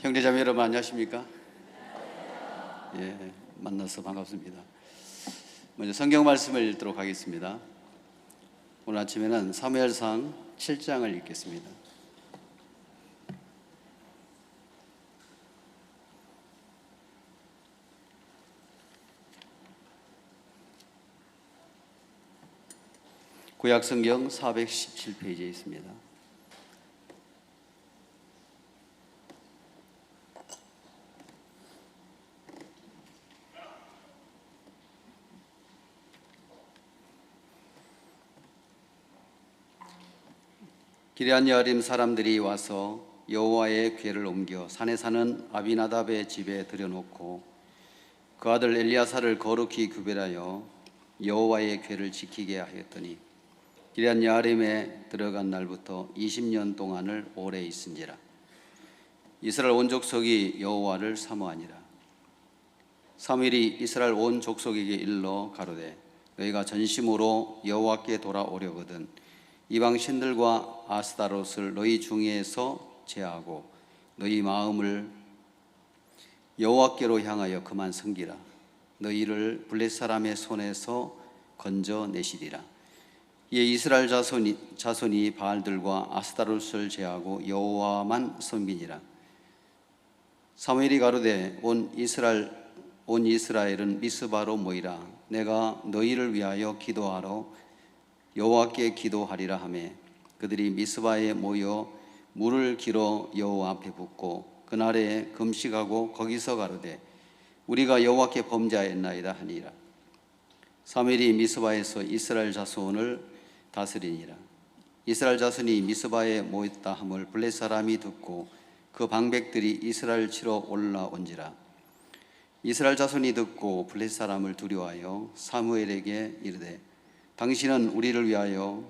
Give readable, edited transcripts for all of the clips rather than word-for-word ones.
형제자매 여러분 안녕하십니까? 예, 만나서 반갑습니다. 먼저 성경 말씀을 읽도록 하겠습니다. 오늘 아침에는 사무엘상 7장을 읽겠습니다. 구약 성경 417페이지에 있습니다. 기럇 여아림 사람들이 와서 여호와의 궤를 옮겨 산에 사는 아비나답의 집에 들여놓고 그 아들 엘리야사를 거룩히 구별하여 여호와의 궤를 지키게 하였더니 기럇 여아림에 들어간 날부터 20년 동안을 오래 있은지라. 이스라엘 온 족속이 여호와를 사모하니라. 사무엘이 이스라엘 온 족속에게 일러 가로되 너희가 전심으로 여호와께 돌아오려거든 이방 신들과 아스타롯을 너희 중에서 제하고 너희 마음을 여호와께로 향하여 그만 섬기라. 너희를 블레셋 사람의 손에서 건져내시리라. 이에 이스라엘 자손이 바알들과 아스타롯을 제하고 여호와만 섬기니라. 사무엘이 가로되 온 이스라엘은 미스바로 모이라. 내가 너희를 위하여 기도하러 여호와께 기도하리라 하매 그들이 미스바에 모여 물을 길어 여호와 앞에 붓고 그날에 금식하고 거기서 가로되 우리가 여호와께 범죄하였나이다 하니라. 사무엘이 미스바에서 이스라엘 자손을 다스리니라. 이스라엘 자손이 미스바에 모였다 함을 블레셋 사람이 듣고 그 방백들이 이스라엘 치러 올라온지라. 이스라엘 자손이 듣고 블레셋 사람을 두려워하여 사무엘에게 이르되 당신은 우리를 위하여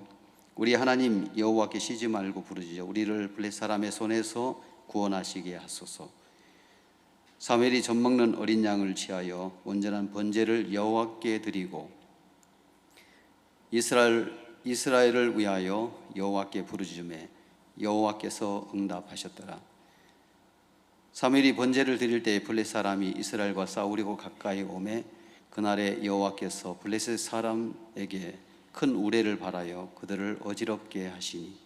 우리 하나님 여호와께 쉬지 말고 부르짖어 우리를 블레셋 사람의 손에서 구원하시게 하소서. 사무엘이 젖먹는 어린 양을 취하여 온전한 번제를 여호와께 드리고 이스라엘을 위하여 여호와께 부르짖음에 여호와께서 응답하셨더라. 사무엘이 번제를 드릴 때에 블레셋 사람이 이스라엘과 싸우려고 가까이 오매 그날에 여호와께서 블레셋 사람에게 큰 우레를 발하여 그들을 어지럽게 하시니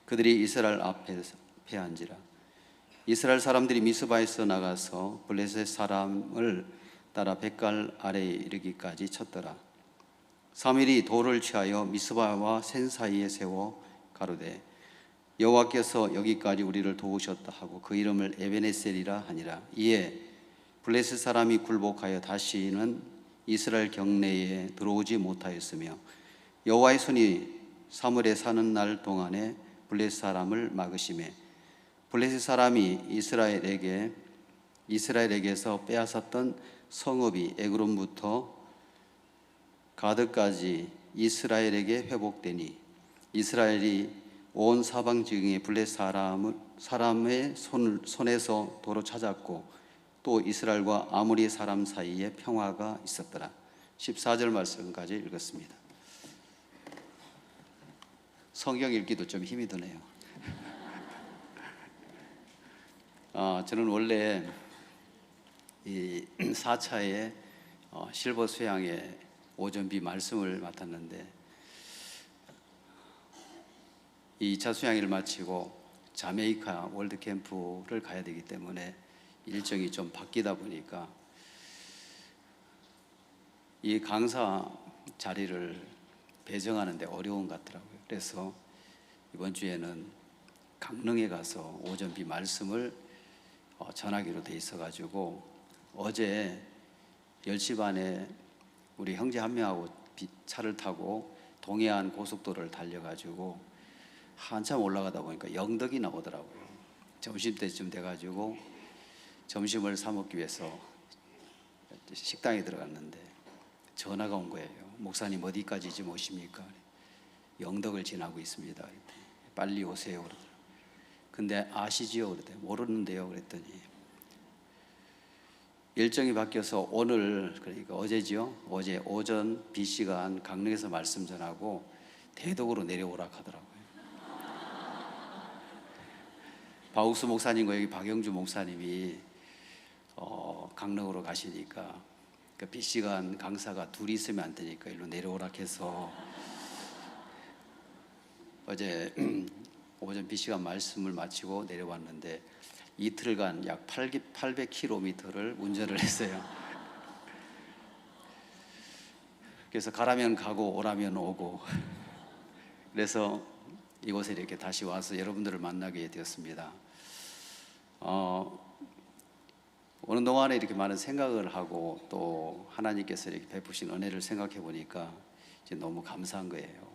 그들이 이스라엘 앞에 패한지라. 이스라엘 사람들이 미스바에서 나가서 블레셋 사람을 따라 벳갈 아래에 이르기까지 쳤더라. 사무엘이 돌을 취하여 미스바와 센 사이에 세워 가로되 여호와께서 여기까지 우리를 도우셨다 하고 그 이름을 에베네셀이라 하니라. 이에 블레셋 사람이 굴복하여 다시는 이스라엘 경내에 들어오지 못하였으며 여호와의 손이 사무엘에 사는 날 동안에 블레셋 사람을 막으시매 블레셋 사람이 이스라엘에게서 빼앗았던 성읍이 에그론부터 가드까지 이스라엘에게 회복되니 이스라엘이 온 사방 지경에 블레셋 사람의 손에서 도로 찾았고 또 이스라엘과 아모리 사람 사이에 평화가 있었더라. 14절 말씀까지 읽었습니다. 성경 읽기도 좀 힘이 드네요. 저는 원래 이 4차의 실버 수양의 오전비 말씀을 맡았는데 이 2차 수양일을 마치고 자메이카 월드 캠프를 가야 되기 때문에 일정이 좀 바뀌다 보니까 이 강사 자리를 배정하는데 어려운 것 같더라고요. 그래서 이번 주에는 강릉에 가서 오전비 말씀을 전하기로 돼 있어가지고 어제 10시 반에 우리 형제 한 명하고 차를 타고 동해안 고속도로를 달려가지고 한참 올라가다 보니까 영덕이 나오더라고요. 점심때쯤 돼가지고 점심을 사 먹기 위해서 식당에 들어갔는데 전화가 온 거예요. 목사님 어디까지 지금 오십니까? 영덕을 지나고 있습니다. 빨리 오세요. 그러더라고요. 근데 아시지요? 그랬더니 모르는데요. 그랬더니 일정이 바뀌어서 오늘, 그러니까 어제지요. 어제 오전 B시간 강릉에서 말씀 전하고 대덕으로 내려오라 하더라고요. 바우스 목사님과 여기 박영주 목사님이 강릉으로 가시니까 그 비시간 강사가 둘이 있으면 안 되니까 일로 내려오라 해서 어제 오전 비시간 말씀을 마치고 내려왔는데 이틀간 약 800km를 운전을 했어요. 그래서 가라면 가고 오라면 오고, 그래서 이곳에 이렇게 다시 와서 여러분들을 만나게 되었습니다. 오는 동안에 이렇게 많은 생각을 하고 또 하나님께서 이렇게 베푸신 은혜를 생각해 보니까 이제 너무 감사한 거예요.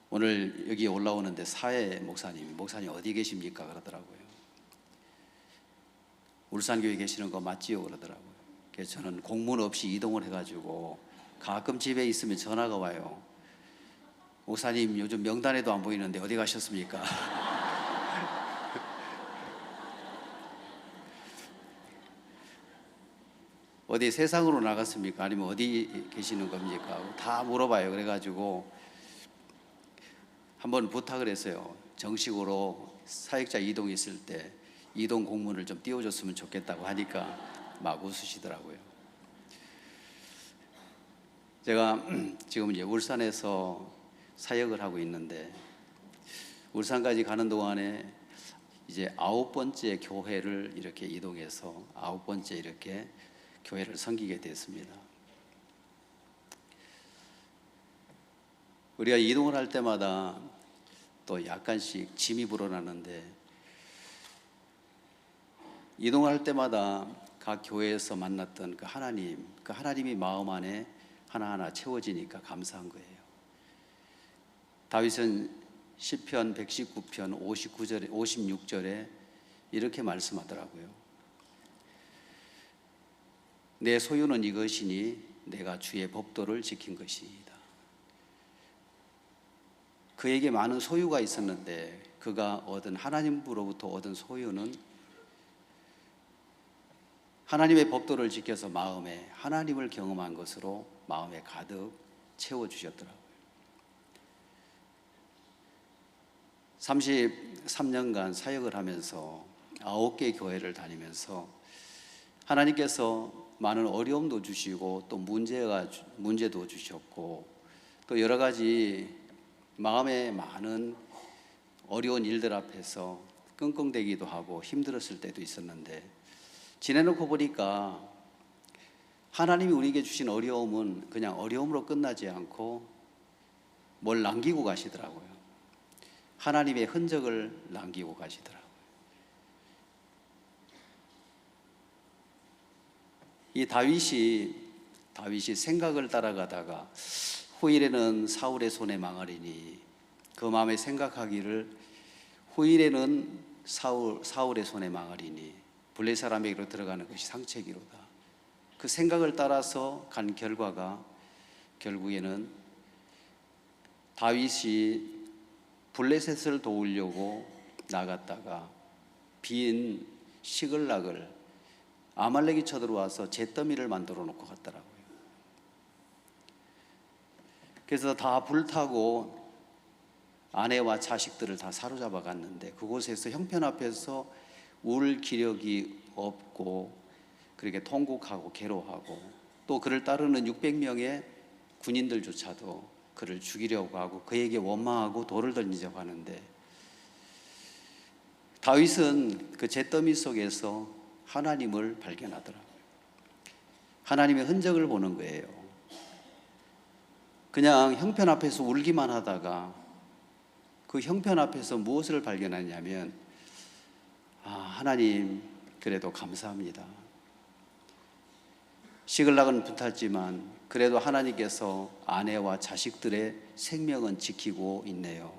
오늘 여기 올라오는데 사회 목사님 어디 계십니까? 그러더라고요. 울산교회 계시는 거 맞지요? 그러더라고요. 그래서 저는 공문 없이 이동을 해가지고 가끔 집에 있으면 전화가 와요. 목사님 요즘 명단에도 안 보이는데 어디 가셨습니까? 어디 세상으로 나갔습니까? 아니면 어디 계시는 겁니까? 다 물어봐요. 그래가지고 한번 부탁을 했어요. 정식으로 사역자 이동이 있을 때 이동 공문을 좀 띄워줬으면 좋겠다고 하니까 막 웃으시더라고요. 제가 지금 이제 울산에서 사역을 하고 있는데 울산까지 가는 동안에 이제 9번째 교회를 이렇게 이동해서 9번째 이렇게 교회를 섬기게 됐습니다. 우리가 이동을 할 때마다 또 약간씩 짐이 불어나는데 이동할 때마다 각 교회에서 만났던 그 하나님이 마음 안에 하나하나 채워지니까 감사한 거예요. 다윗은 시편 119편 56절에 이렇게 말씀하더라고요. 내 소유는 이것이니 내가 주의 법도를 지킨 것이다. 그에게 많은 소유가 있었는데 그가 얻은 하나님으로부터 얻은 소유는 하나님의 법도를 지켜서 마음에 하나님을 경험한 것으로 마음에 가득 채워주셨더라고요. 33년간 사역을 하면서 9개 교회를 다니면서 하나님께서 많은 어려움도 주시고 또 문제도 주셨고 또 여러 가지 마음에 많은 어려운 일들 앞에서 끙끙대기도 하고 힘들었을 때도 있었는데 지내놓고 보니까 하나님이 우리에게 주신 어려움은 그냥 어려움으로 끝나지 않고 뭘 남기고 가시더라고요. 하나님의 흔적을 남기고 가시더라고요. 이 다윗이 생각을 따라가다가 후일에는 사울의 손에 망하리니 그 마음에 생각하기를 후일에는 사울의 손에 망하리니 블레 사람에게로 들어가는 것이 상책이로다. 그 생각을 따라서 간 결과가 결국에는 다윗이 블레셋을 도우려고 나갔다가 빈 시글락을 아말렉이 쳐들어와서 잿더미를 만들어 놓고 갔더라고요. 그래서 다 불타고 아내와 자식들을 다 사로잡아 갔는데 그곳에서 형편 앞에서 울 기력이 없고 그렇게 통곡하고 괴로워하고 또 그를 따르는 600명의 군인들조차도 그를 죽이려고 하고 그에게 원망하고 돌을 던지려고 하는데 다윗은 그 잿더미 속에서 하나님을 발견하더라고요. 하나님의 흔적을 보는 거예요. 그냥 형편 앞에서 울기만 하다가 그 형편 앞에서 무엇을 발견하냐면 하나님 그래도 감사합니다. 시글락은 불탔지만 그래도 하나님께서 아내와 자식들의 생명은 지키고 있네요.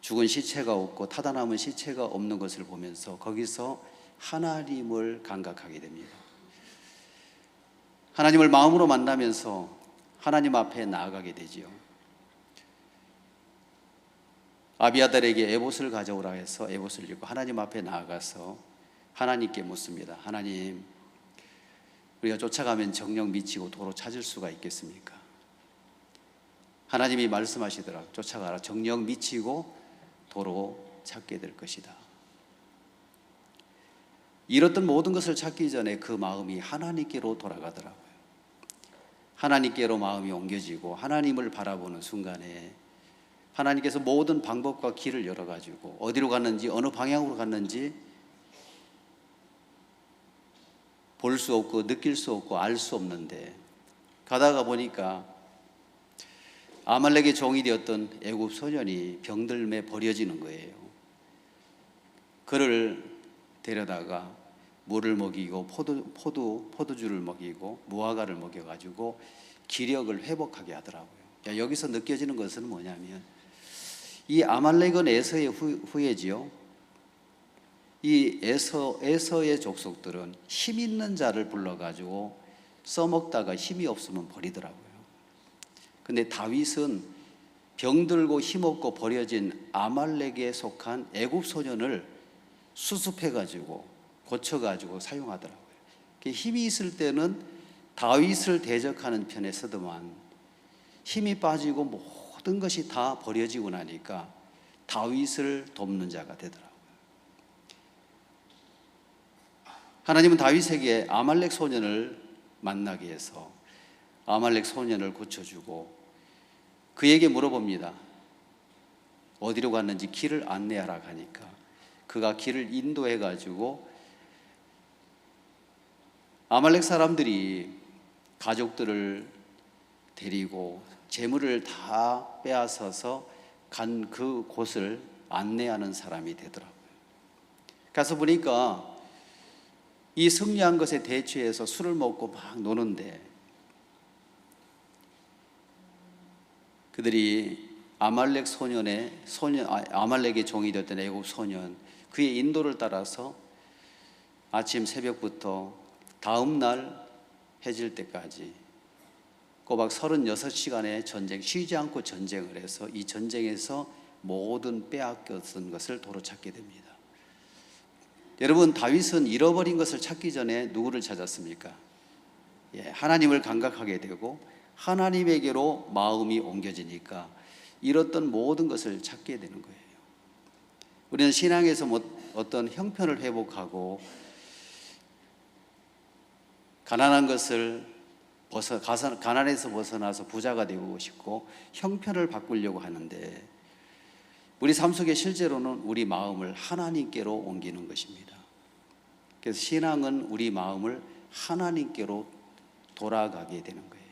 죽은 시체가 없고 타다 남은 시체가 없는 것을 보면서 거기서 하나님을 감각하게 됩니다. 하나님을 마음으로 만나면서 하나님 앞에 나아가게 되지요. 아비아달에게 에봇을 가져오라 해서 에봇을 입고 하나님 앞에 나아가서 하나님께 묻습니다. 하나님, 우리가 쫓아가면 정령 미치고 도로 찾을 수가 있겠습니까? 하나님이 말씀하시더라. 쫓아가라. 정령 미치고 도로 찾게 될 것이다. 잃었던 모든 것을 찾기 전에 그 마음이 하나님께로 돌아가더라고요. 하나님께로 마음이 옮겨지고 하나님을 바라보는 순간에 하나님께서 모든 방법과 길을 열어가지고 어디로 갔는지 어느 방향으로 갔는지 볼 수 없고 느낄 수 없고 알 수 없는데 가다가 보니까 아말렉의 종이 되었던 애굽 소년이 병들매 버려지는 거예요. 그를 데려다가 물을 먹이고 포도주를 먹이고 무화과를 먹여가지고 기력을 회복하게 하더라고요. 여기서 느껴지는 것은 뭐냐면 이 아말렉은 에서의 후예지요. 이 에서의 족속들은 힘 있는 자를 불러가지고 써먹다가 힘이 없으면 버리더라고요. 근데 다윗은 병들고 힘없고 버려진 아말렉에 속한 애굽 소년을 수습해가지고 고쳐가지고 사용하더라고요. 힘이 있을 때는 다윗을 대적하는 편에 서더만 힘이 빠지고 모든 것이 다 버려지고 나니까 다윗을 돕는 자가 되더라고요. 하나님은 다윗에게 아말렉 소년을 만나게 해서 아말렉 소년을 고쳐주고 그에게 물어봅니다. 어디로 갔는지 길을 안내하라 하니까 그가 길을 인도해가지고 아말렉 사람들이 가족들을 데리고 재물을 다 빼앗아서 간 그 곳을 안내하는 사람이 되더라고요. 가서 보니까 이 승리한 것에 대취해서 술을 먹고 막 노는데 그들이 아말렉의 종이 되었던 애굽 소년 그의 인도를 따라서 아침 새벽부터 다음 날 해질 때까지 꼬박 36시간의 전쟁, 쉬지 않고 전쟁을 해서 이 전쟁에서 모든 빼앗겼던 것을 도로 찾게 됩니다. 여러분, 다윗은 잃어버린 것을 찾기 전에 누구를 찾았습니까? 하나님을 감각하게 되고 하나님에게로 마음이 옮겨지니까 잃었던 모든 것을 찾게 되는 거예요. 우리는 신앙에서 어떤 형편을 회복하고 가난에서 벗어나서 부자가 되고 싶고 형편을 바꾸려고 하는데 우리 삶 속에 실제로는 우리 마음을 하나님께로 옮기는 것입니다. 그래서 신앙은 우리 마음을 하나님께로 돌아가게 되는 거예요.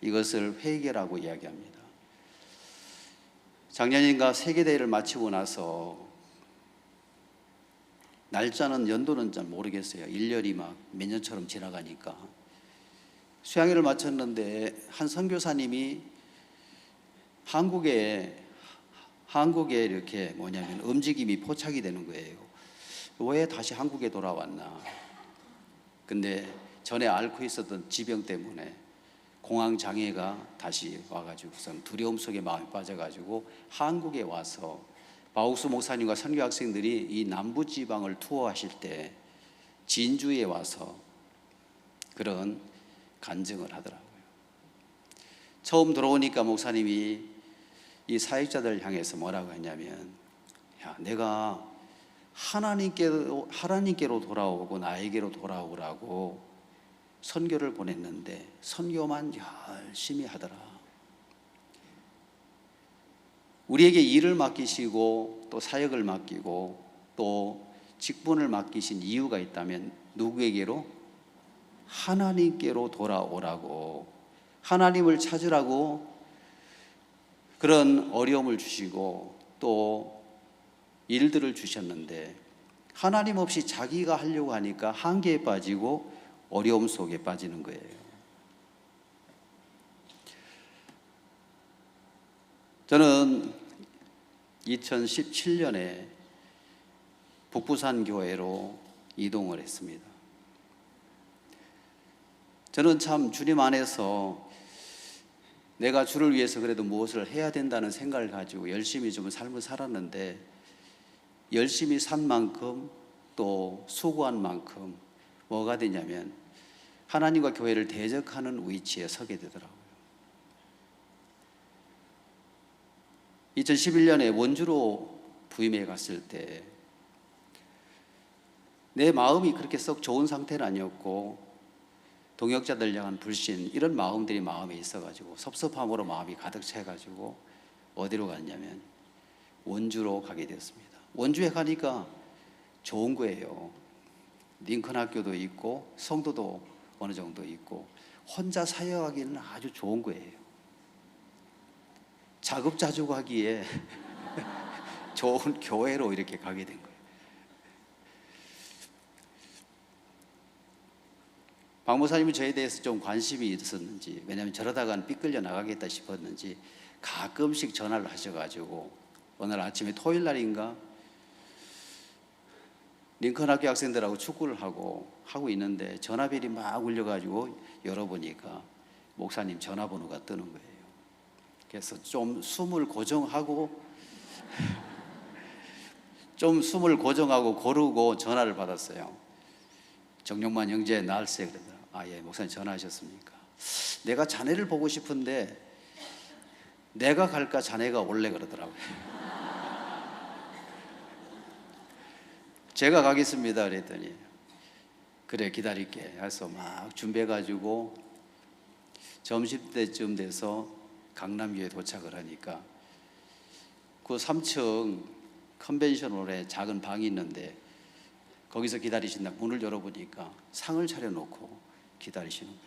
이것을 회개라고 이야기합니다. 작년인가 세계대회를 마치고 나서 날짜는 연도는 잘 모르겠어요. 1년이 막 몇 년처럼 지나가니까 수양회를 마쳤는데 한 선교사님이 한국에 이렇게 움직임이 포착이 되는 거예요. 왜 다시 한국에 돌아왔나? 근데 전에 앓고 있었던 지병 때문에 공황 장애가 다시 와가지고선 두려움 속에 마음이 빠져가지고 한국에 와서 바욱수 목사님과 선교 학생들이 이 남부 지방을 투어하실 때 진주에 와서 그런 간증을 하더라고요. 처음 들어오니까 목사님이 이 사역자들 향해서 뭐라고 했냐면, 내가 하나님께로 돌아오고 나에게로 돌아오라고 선교를 보냈는데 선교만 열심히 하더라. 우리에게 일을 맡기시고 또 사역을 맡기고 또 직분을 맡기신 이유가 있다면 누구에게로? 하나님께로 돌아오라고, 하나님을 찾으라고 그런 어려움을 주시고 또 일들을 주셨는데 하나님 없이 자기가 하려고 하니까 한계에 빠지고 어려움 속에 빠지는 거예요. 저는 2017년에 북부산 교회로 이동을 했습니다. 저는 참 주님 안에서 내가 주를 위해서 그래도 무엇을 해야 된다는 생각을 가지고 열심히 좀 삶을 살았는데 열심히 산 만큼 또 수고한 만큼 뭐가 되냐면 하나님과 교회를 대적하는 위치에 서게 되더라고요. 2011년에 원주로 부임해 갔을 때 내 마음이 그렇게 썩 좋은 상태는 아니었고 동역자들 향한 불신 이런 마음들이 마음에 있어가지고 섭섭함으로 마음이 가득 차가지고 어디로 갔냐면 원주로 가게 되었습니다. 원주에 가니까 좋은 거예요. 링컨 학교도 있고 성도도 어느 정도 있고 혼자 사역하기는 아주 좋은 거예요. 자급자족하기에 좋은 교회로 이렇게 가게 된 거예요. 박 목사님은 저에 대해서 좀 관심이 있었는지, 왜냐하면 저러다가는 삐끌려 나가겠다 싶었는지 가끔씩 전화를 하셔가지고 오늘 아침에 토요일 날인가 링컨 학교 학생들하고 축구를 하고 있는데 전화벨이 막 울려가지고 열어보니까 목사님 전화번호가 뜨는 거예요. 그래서 좀 숨을 고정하고 고르고 전화를 받았어요. 정용만 형제 날새 그러더라고요. 예, 목사님 전화하셨습니까? 내가 자네를 보고 싶은데 내가 갈까 자네가 올래 그러더라고요. 제가 가겠습니다 그랬더니 그래 기다릴게 해서 막 준비해가지고 점심때쯤 돼서 강남교에 도착을 하니까 그 3층 컨벤션홀에 작은 방이 있는데 거기서 기다리신다 문을 열어보니까 상을 차려놓고 기다리시는 거예요.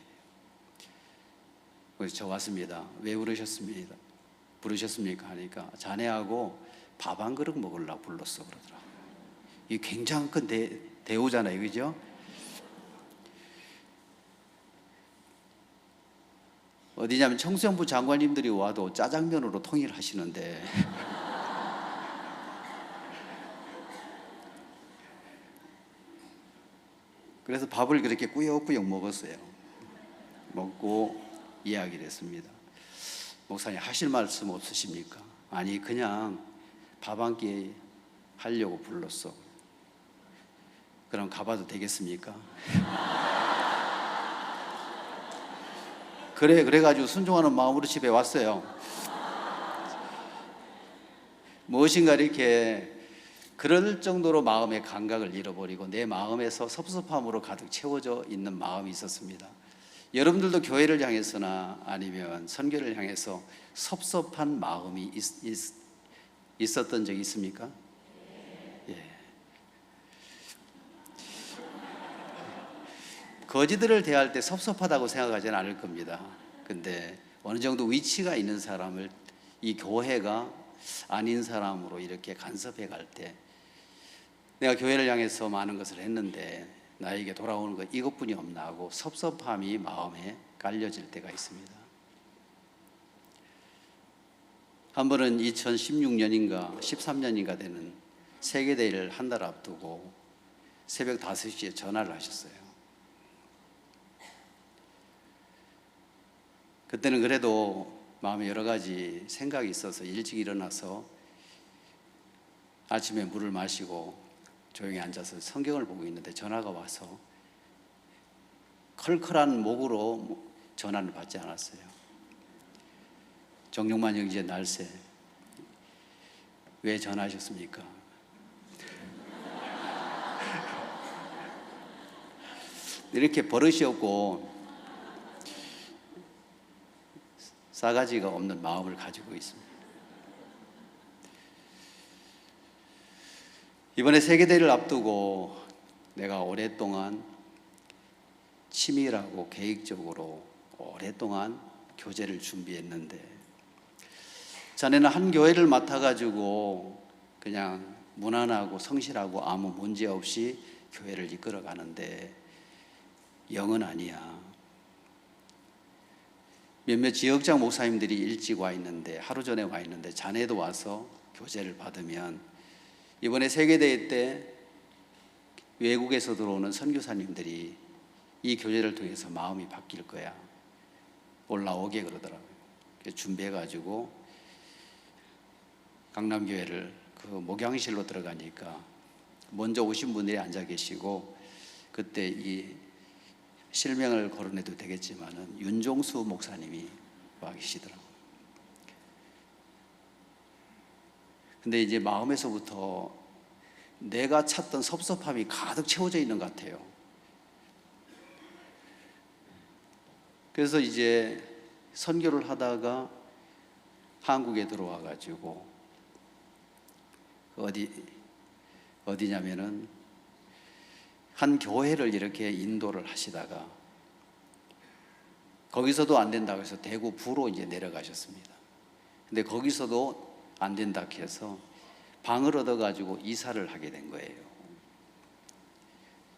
그래서 저 왔습니다. 왜 부르셨습니까? 하니까 자네하고 밥 한 그릇 먹으려고 불렀어 그러더라고요. 이 굉장히 큰 대우잖아요, 그죠? 어디냐면 청소년부 장관님들이 와도 짜장면으로 통일하시는데 그래서 밥을 그렇게 꾸역꾸역 먹었어요. 먹고 이야기를 했습니다. 목사님 하실 말씀 없으십니까? 아니 그냥 밥 한 끼 하려고 불렀어. 그럼 가봐도 되겠습니까? 그래가지고 순종하는 마음으로 집에 왔어요. 무엇인가 이렇게 그럴 정도로 마음의 감각을 잃어버리고 내 마음에서 섭섭함으로 가득 채워져 있는 마음이 있었습니다. 여러분들도 교회를 향해서나 아니면 선교를 향해서 섭섭한 마음이 있었던 적이 있습니까? 예. 거지들을 대할 때 섭섭하다고 생각하지는 않을 겁니다. 근데 어느 정도 위치가 있는 사람을 이 교회가 아닌 사람으로 이렇게 간섭해 갈 때 내가 교회를 향해서 많은 것을 했는데 나에게 돌아오는 것 이것뿐이 없나 하고 섭섭함이 마음에 깔려질 때가 있습니다. 한 번은 2016년인가 13년인가 되는 세계대회를 한 달 앞두고 새벽 5시에 전화를 하셨어요. 그때는 그래도 마음에 여러 가지 생각이 있어서 일찍 일어나서 아침에 물을 마시고 조용히 앉아서 성경을 보고 있는데 전화가 와서 컬컬한 목으로 전화를 받지 않았어요. 정용만 형제 날새 왜 전화하셨습니까? 이렇게 버릇이 없고 싸가지가 없는 마음을 가지고 있습니다. 이번에 세계대회를 앞두고 내가 오랫동안 치밀하고 계획적으로 오랫동안 교제를 준비했는데 자네는 한 교회를 맡아가지고 그냥 무난하고 성실하고 아무 문제 없이 교회를 이끌어가는데 영은 아니야. 몇몇 지역장 목사님들이 일찍 와 있는데 하루 전에 와 있는데 자네도 와서 교제를 받으면 이번에 세계대회 때 외국에서 들어오는 선교사님들이 이 교제를 통해서 마음이 바뀔 거야. 올라오게 그러더라고요. 그래서 준비해가지고 강남교회를 그 목양실로 들어가니까 먼저 오신 분들이 앉아 계시고 그때 이 실명을 거론해도 되겠지만은 윤종수 목사님이 와 계시더라고요. 근데 이제 마음에서부터 내가 찾던 섭섭함이 가득 채워져 있는 것 같아요. 그래서 이제 선교를 하다가 한국에 들어와 가지고 어디냐면은 한 교회를 이렇게 인도를 하시다가 거기서도 안 된다고 해서 대구 부로 이제 내려가셨습니다. 근데 거기서도 안 된다고 해서 방을 얻어가지고 이사를 하게 된 거예요.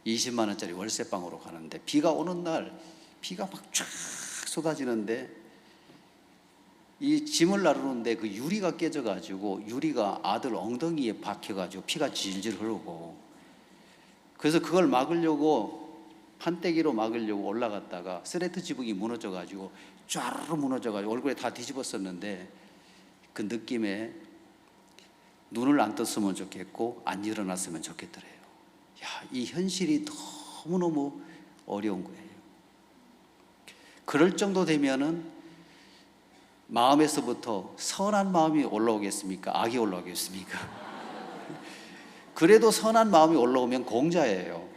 20만 원짜리 월세방으로 가는데 비가 오는 날 비가 막 쫙 쏟아지는데 이 짐을 나르는데 그 유리가 깨져가지고 유리가 아들 엉덩이에 박혀가지고 피가 질질 흐르고, 그래서 그걸 막으려고 판때기로 막으려고 올라갔다가 스레트 지붕이 무너져가지고 쫙 무너져가지고 얼굴에 다 뒤집었었는데 그 느낌에 눈을 안 떴으면 좋겠고 안 일어났으면 좋겠더래요. 이 현실이 너무너무 어려운 거예요. 그럴 정도 되면은 마음에서부터 선한 마음이 올라오겠습니까? 악이 올라오겠습니까? 그래도 선한 마음이 올라오면 공자예요.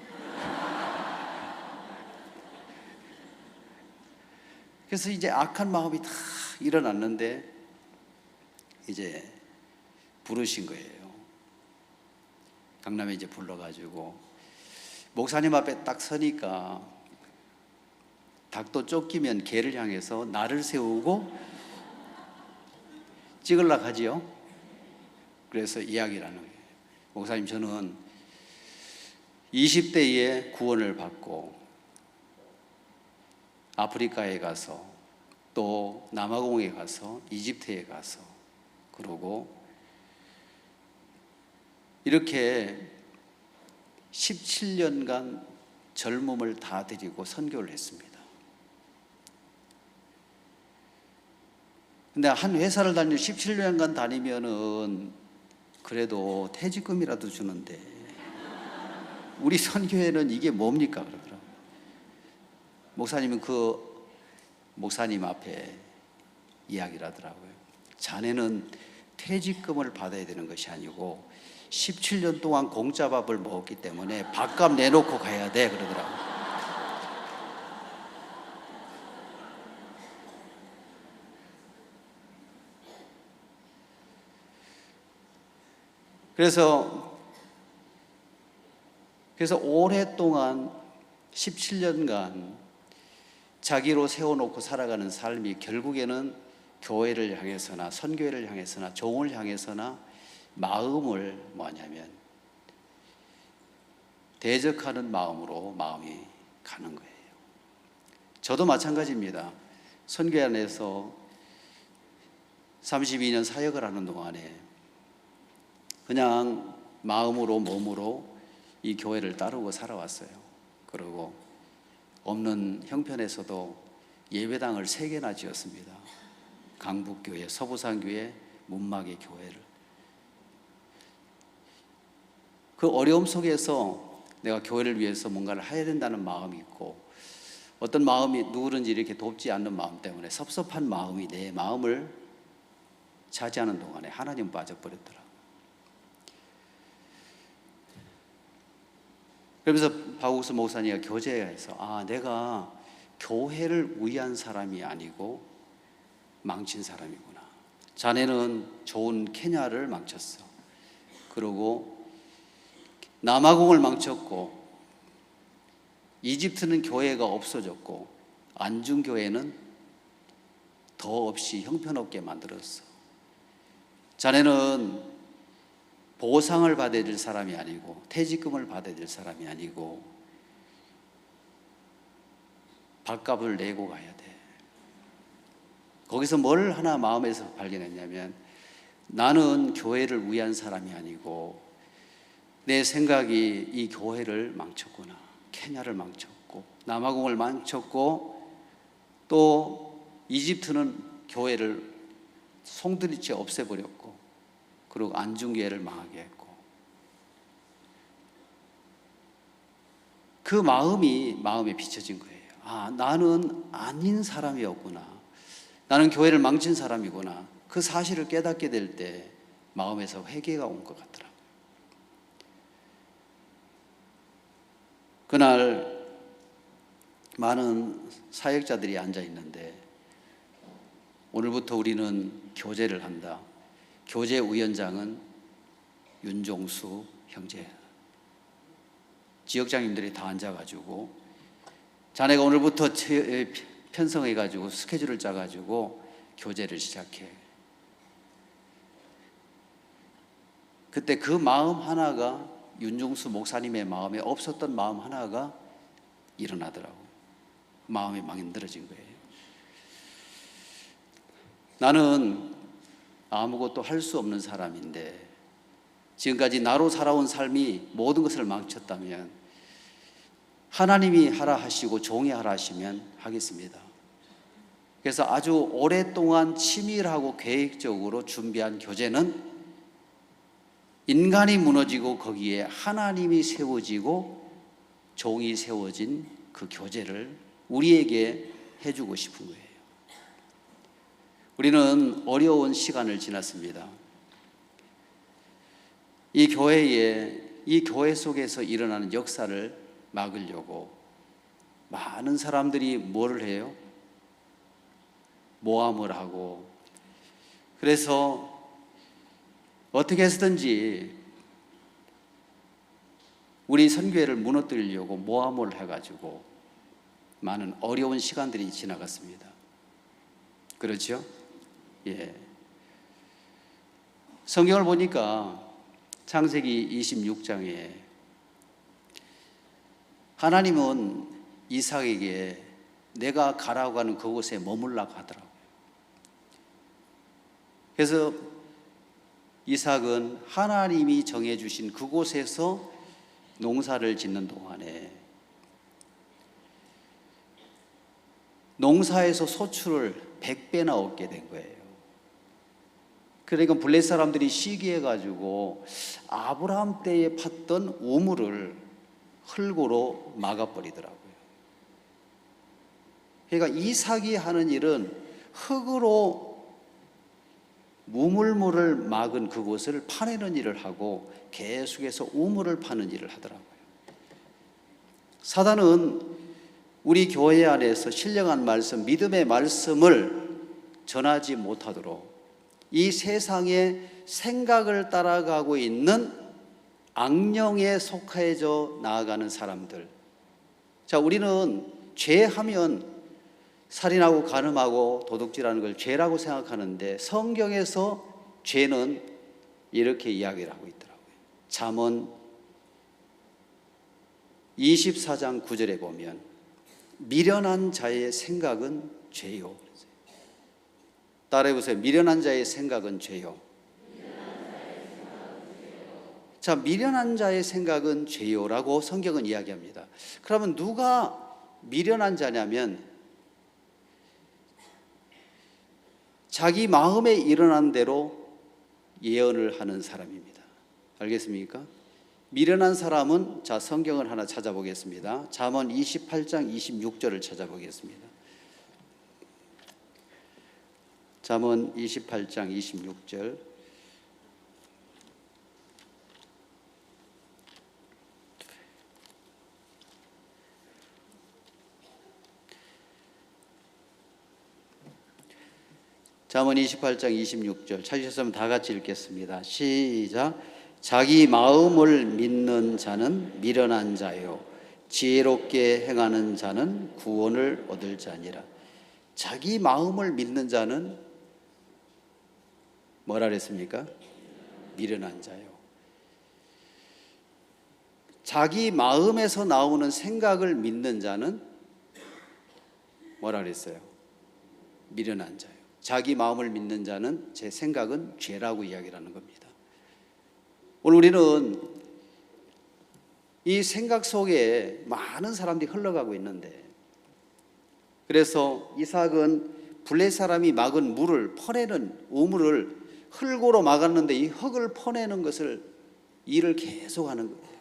그래서 이제 악한 마음이 다 일어났는데 이제 부르신 거예요. 강남에 이제 불러가지고 목사님 앞에 딱 서니까 닭도 쫓기면 개를 향해서 나를 세우고 찍으려고 하지요. 그래서 이야기를 하는 거예요. 목사님, 저는 20대에 구원을 받고 아프리카에 가서 또 남아공에 가서 이집트에 가서 그러고 이렇게 17년간 젊음을 다 드리고 선교를 했습니다. 근데 한 회사를 17년간 다니면은 그래도 퇴직금이라도 주는데 우리 선교회는 이게 뭡니까? 그러더라고요. 목사님은 그 목사님 앞에 이야기를 하더라고요. 자네는 퇴직금을 받아야 되는 것이 아니고 17년 동안 공짜 밥을 먹었기 때문에 밥값 내놓고 가야 돼, 그러더라고요. 그래서 오랫동안 17년간 자기로 세워놓고 살아가는 삶이 결국에는 교회를 향해서나 선교회를 향해서나 종을 향해서나 마음을 뭐냐면 대적하는 마음으로 마음이 가는 거예요. 저도 마찬가지입니다. 선교회 안에서 32년 사역을 하는 동안에 그냥 마음으로 몸으로 이 교회를 따르고 살아왔어요. 그리고 없는 형편에서도 예배당을 3개나 지었습니다. 강북교회, 서부산교회, 문막의 교회를. 그 어려움 속에서 내가 교회를 위해서 뭔가를 해야 된다는 마음이 있고, 어떤 마음이 누구든지 이렇게 돕지 않는 마음 때문에 섭섭한 마음이 내 마음을 차지하는 동안에 하나님 빠져버렸더라고요. 그러면서 박욱수 목사님과 교제해서 내가 교회를 위한 사람이 아니고 망친 사람이구나. 자네는 좋은 케냐를 망쳤어. 그리고 남아공을 망쳤고 이집트는 교회가 없어졌고 안중교회는 더 없이 형편없게 만들었어. 자네는 보상을 받아야 될 사람이 아니고 퇴직금을 받아야 될 사람이 아니고 밥값을 내고 가야 돼. 거기서 뭘 하나 마음에서 발견했냐면 나는 교회를 위한 사람이 아니고 내 생각이 이 교회를 망쳤구나. 케냐를 망쳤고 남아공을 망쳤고 또 이집트는 교회를 송두리째 없애버렸고 그리고 안중교회를 망하게 했고 그 마음에 비춰진 거예요. 나는 아닌 사람이었구나. 나는 교회를 망친 사람이구나. 그 사실을 깨닫게 될 때 마음에서 회개가 온 것 같더라고요. 그날 많은 사역자들이 앉아 있는데 오늘부터 우리는 교제를 한다. 교제 위원장은 윤종수 형제. 지역장님들이 다 앉아가지고 자네가 오늘부터 편성해가지고 스케줄을 짜가지고 교제를 시작해. 그때 그 마음 하나가 윤종수 목사님의 마음에 없었던 마음 하나가 일어나더라고요. 마음이 만들어진 거예요. 나는 아무것도 할 수 없는 사람인데 지금까지 나로 살아온 삶이 모든 것을 망쳤다면 하나님이 하라 하시고 종이 하라 하시면 하겠습니다. 그래서 아주 오랫동안 치밀하고 계획적으로 준비한 교제는 인간이 무너지고 거기에 하나님이 세워지고 종이 세워진 그 교제를 우리에게 해주고 싶은 거예요. 우리는 어려운 시간을 지났습니다. 이 교회 속에서 일어나는 역사를 막으려고 많은 사람들이 뭐를 해요? 모함을 하고, 그래서 어떻게 해서든지 우리 선교회를 무너뜨리려고 모함을 해가지고 많은 어려운 시간들이 지나갔습니다. 그렇죠? 예. 성경을 보니까 창세기 26장에 하나님은 이삭에게 내가 가라고 하는 그곳에 머물라고 하더라고요. 그래서 이삭은 하나님이 정해주신 그곳에서 농사를 짓는 동안에 농사에서 소출을 100배나 얻게 된 거예요. 그러니까 블레셋 사람들이 시기해가지고 아브라함 때에 팠던 우물을 흙으로 막아버리더라고요. 그러니까 이삭이 하는 일은 흙으로 우물물을 막은 그곳을 파내는 일을 하고 계속해서 우물을 파는 일을 하더라고요. 사단은 우리 교회 안에서 신령한 말씀, 믿음의 말씀을 전하지 못하도록 이 세상의 생각을 따라가고 있는 악령에 속해져 나아가는 사람들. 자, 우리는 죄하면 살인하고 간음하고 도둑질하는 걸 죄라고 생각하는데 성경에서 죄는 이렇게 이야기를 하고 있더라고요. 잠언 24장 9절에 보면 미련한 자의 생각은 죄요. 따라해보세요. 미련한 자의 생각은 죄요. 자, 미련한 자의 생각은 죄요라고 성경은 이야기합니다. 그러면 누가 미련한 자냐면 자기 마음에 일어난 대로 예언을 하는 사람입니다. 알겠습니까? 미련한 사람은, 자, 성경을 하나 찾아보겠습니다. 잠언 28장 26절을 찾아보겠습니다. 잠언 28장 26절. 잠언 28장 26절 찾으셨으면 다 같이 읽겠습니다. 시작. 자기 마음을 믿는 자는 미련한 자요 지혜롭게 행하는 자는 구원을 얻을 자니라. 자기 마음을 믿는 자는 뭐라 그랬습니까? 미련한 자요. 자기 마음에서 나오는 생각을 믿는 자는 뭐라 그랬어요? 미련한 자요. 자기 마음을 믿는 자는 제 생각은 죄라고 이야기를 하는 겁니다. 오늘 우리는 이 생각 속에 많은 사람들이 흘러가고 있는데, 그래서 이삭은 블레셋 사람이 막은 물을 퍼내는 우물을 흙으로 막았는데 이 흙을 퍼내는 것을 일을 계속하는 거예요.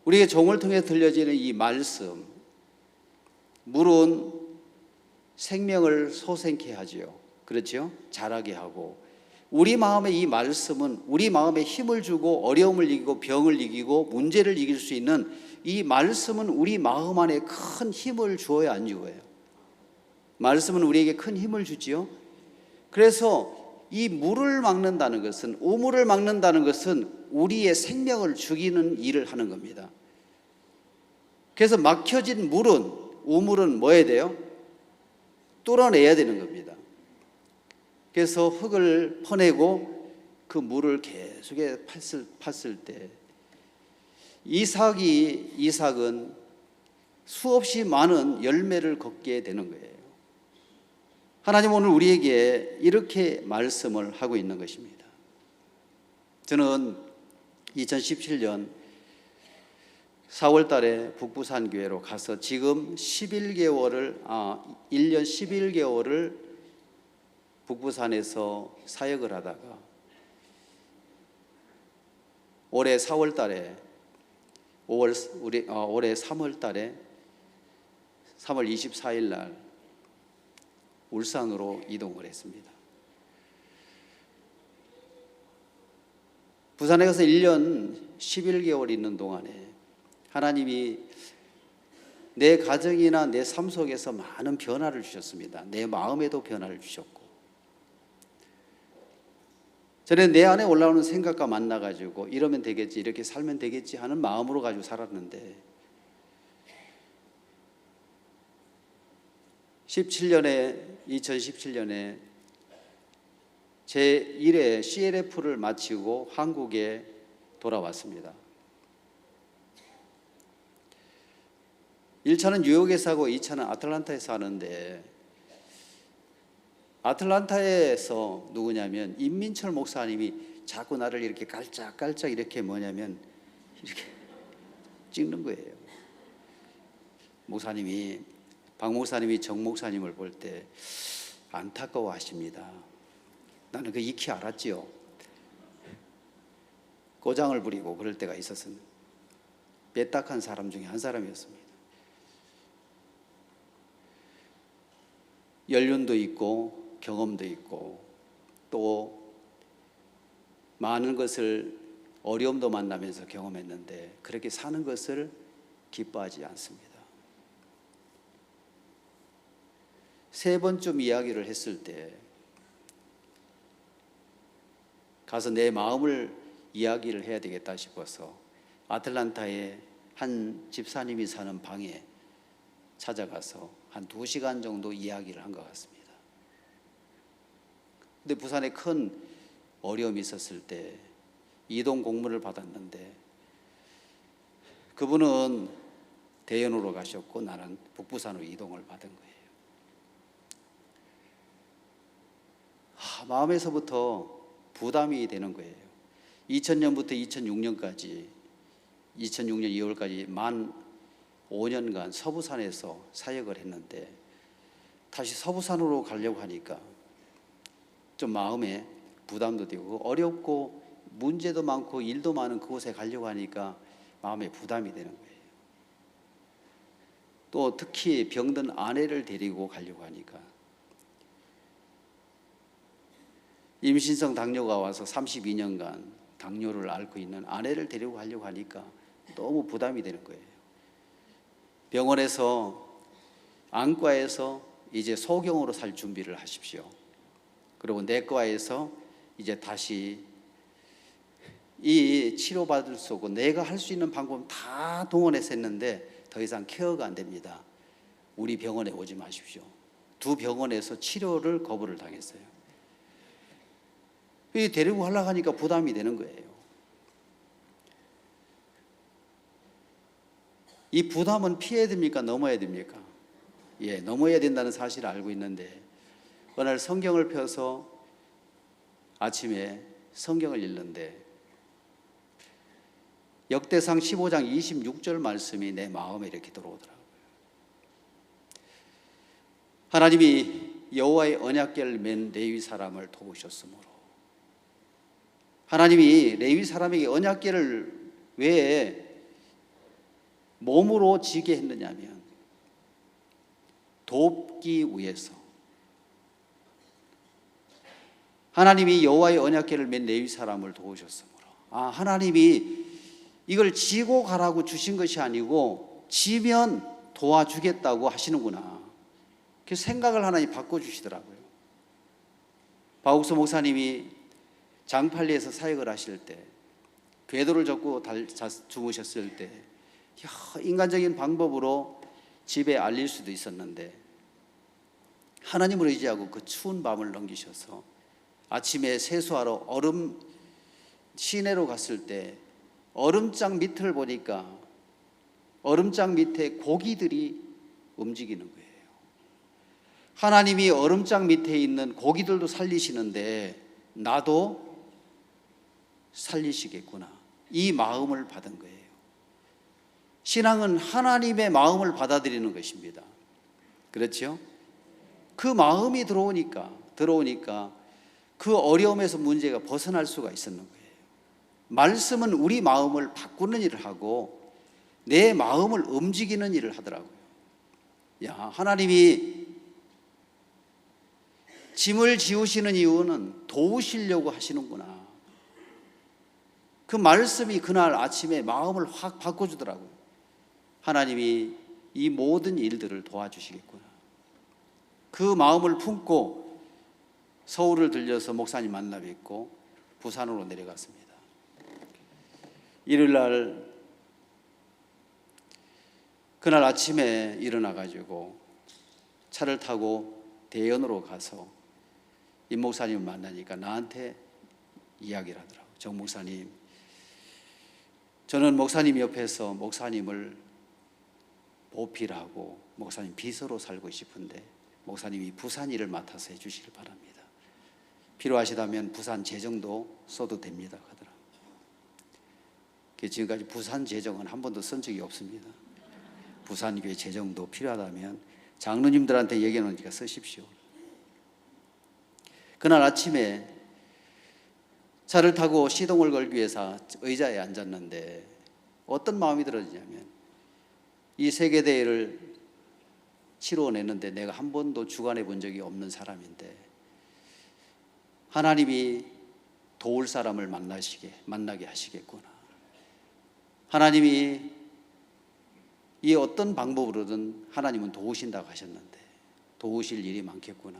우리의 종을 통해 들려지는 이 말씀, 물은 생명을 솟생케 하지요. 그렇죠? 자라게 하고, 우리 마음에 이 말씀은 우리 마음에 힘을 주고 어려움을 이기고 병을 이기고 문제를 이길 수 있는 이 말씀은 우리 마음 안에 큰 힘을 주어야 안 주어요? 말씀은 우리에게 큰 힘을 주지요. 그래서 이 물을 막는다는 것은, 우물을 막는다는 것은 우리의 생명을 죽이는 일을 하는 겁니다. 그래서 막혀진 물은, 우물은 뭐 해야 돼요? 뚫어내야 되는 겁니다. 그래서 흙을 퍼내고 그 물을 계속해 팠을 때 이삭은 수없이 많은 열매를 걷게 되는 거예요. 하나님 오늘 우리에게 이렇게 말씀을 하고 있는 것입니다. 저는 2017년 4월 달에 북부산 교회로 가서 지금 1년 11개월을 북부산에서 사역을 하다가 올해 4월 달에 올해 3월 달에 3월 24일 날 울산으로 이동을 했습니다. 부산에 가서 1년 11개월 있는 동안에 하나님이 내 가정이나 내 삶 속에서 많은 변화를 주셨습니다. 내 마음에도 변화를 주셨고, 저는 내 안에 올라오는 생각과 만나가지고 이러면 되겠지, 이렇게 살면 되겠지 하는 마음으로 가지고 살았는데 2017년에 제 1회 CLF를 마치고 한국에 돌아왔습니다. 1차는 뉴욕에서 하고 2차는 아틀란타에서 하는데, 아틀란타에서 누구냐면 임민철 목사님이 자꾸 나를 이렇게 깔짝깔짝 이렇게 뭐냐면 이렇게 찍는 거예요. 박 목사님이 정 목사님을 볼 때 안타까워하십니다. 나는 그 익히 알았지요. 꼬장을 부리고 그럴 때가 있었습니다. 뼈딱한 사람 중에 한 사람이었습니다. 연륜도 있고 경험도 있고 또 많은 것을 어려움도 만나면서 경험했는데 그렇게 사는 것을 기뻐하지 않습니다. 3번쯤 이야기를 했을 때 가서 내 마음을 이야기를 해야 되겠다 싶어서 아틀란타에 한 집사님이 사는 방에 찾아가서 한 2시간 정도 이야기를 한 것 같습니다. 근데 부산에 큰 어려움이 있었을 때 이동 공문을 받았는데 그분은 대연으로 가셨고 나는 북부산으로 이동을 받은 거예요. 마음에서부터 부담이 되는 거예요. 2000년부터 2006년 2월까지 만 5년간 서부산에서 사역을 했는데 다시 서부산으로 가려고 하니까 좀 마음에 부담도 되고 어렵고 문제도 많고 일도 많은 그곳에 가려고 하니까 마음에 부담이 되는 거예요. 또 특히 병든 아내를 데리고 가려고 하니까 임신성 당뇨가 와서 32년간 당뇨를 앓고 있는 아내를 데리고 가려고 하니까 너무 부담이 되는 거예요. 병원에서 안과에서 이제 소경으로 살 준비를 하십시오. 그리고 내과에서 이제 다시 이 치료받을 수 없고 내가 할 수 있는 방법 다 동원해서 했는데 더 이상 케어가 안 됩니다. 우리 병원에 오지 마십시오. 2 병원에서 치료를 거부를 당했어요. 데리고 가려고 하니까 부담이 되는 거예요. 이 부담은 피해야 됩니까? 넘어야 됩니까? 넘어야 된다는 사실을 알고 있는데 어느 날 성경을 펴서 아침에 성경을 읽는데 역대상 15장 26절 말씀이 내 마음에 이렇게 들어오더라고요. 하나님이 여호와의 언약궤를 맨 레위 사람을 도우셨으므로, 하나님이 레위 사람에게 언약궤를 왜 몸으로 지게 했느냐면 돕기 위해서, 하나님이 여호와의 언약궤를 맨 레위 사람을 도우셨으므로, 하나님이 이걸 지고 가라고 주신 것이 아니고 지면 도와주겠다고 하시는구나. 그 생각을 하나님 바꿔주시더라고요. 바욱서 목사님이 장팔리에서 사역을 하실 때, 궤도를 젓고 주무셨을 때 인간적인 방법으로 집에 알릴 수도 있었는데 하나님을 의지하고 그 추운 밤을 넘기셔서 아침에 세수하러 얼음 시내로 갔을 때 얼음장 밑을 보니까 얼음장 밑에 고기들이 움직이는 거예요. 하나님이 얼음장 밑에 있는 고기들도 살리시는데 나도 살리시겠구나, 이 마음을 받은 거예요. 신앙은 하나님의 마음을 받아들이는 것입니다. 그렇죠? 그 마음이 들어오니까 그 어려움에서 문제가 벗어날 수가 있었는 거예요. 말씀은 우리 마음을 바꾸는 일을 하고 내 마음을 움직이는 일을 하더라고요. 하나님이 짐을 지우시는 이유는 도우시려고 하시는구나. 그 말씀이 그날 아침에 마음을 확 바꿔주더라고요. 하나님이 이 모든 일들을 도와주시겠구나. 그 마음을 품고 서울을 들려서 목사님 만나 뵙고 부산으로 내려갔습니다. 일요일날 그날 아침에 일어나가지고 차를 타고 대연으로 가서 임 목사님을 만나니까 나한테 이야기를 하더라고요. 정 목사님, 저는 목사님 옆에서 목사님을 보필하고 목사님 비서로 살고 싶은데 목사님이 부산 일을 맡아서 해주시길 바랍니다. 필요하시다면 부산 재정도 써도 됩니다 하더라고요. 지금까지 부산 재정은 한 번도 쓴 적이 없습니다. 부산교회 재정도 필요하다면 장로님들한테 얘기해 놓으니까 쓰십시오. 그날 아침에 차를 타고 시동을 걸기 위해서 의자에 앉았는데 어떤 마음이 들어지냐면 이 세계대회를 치러냈는데 내가 한 번도 주관해 본 적이 없는 사람인데 하나님이 도울 사람을 만나게 하시겠구나. 하나님이 이 어떤 방법으로든 하나님은 도우신다고 하셨는데 도우실 일이 많겠구나.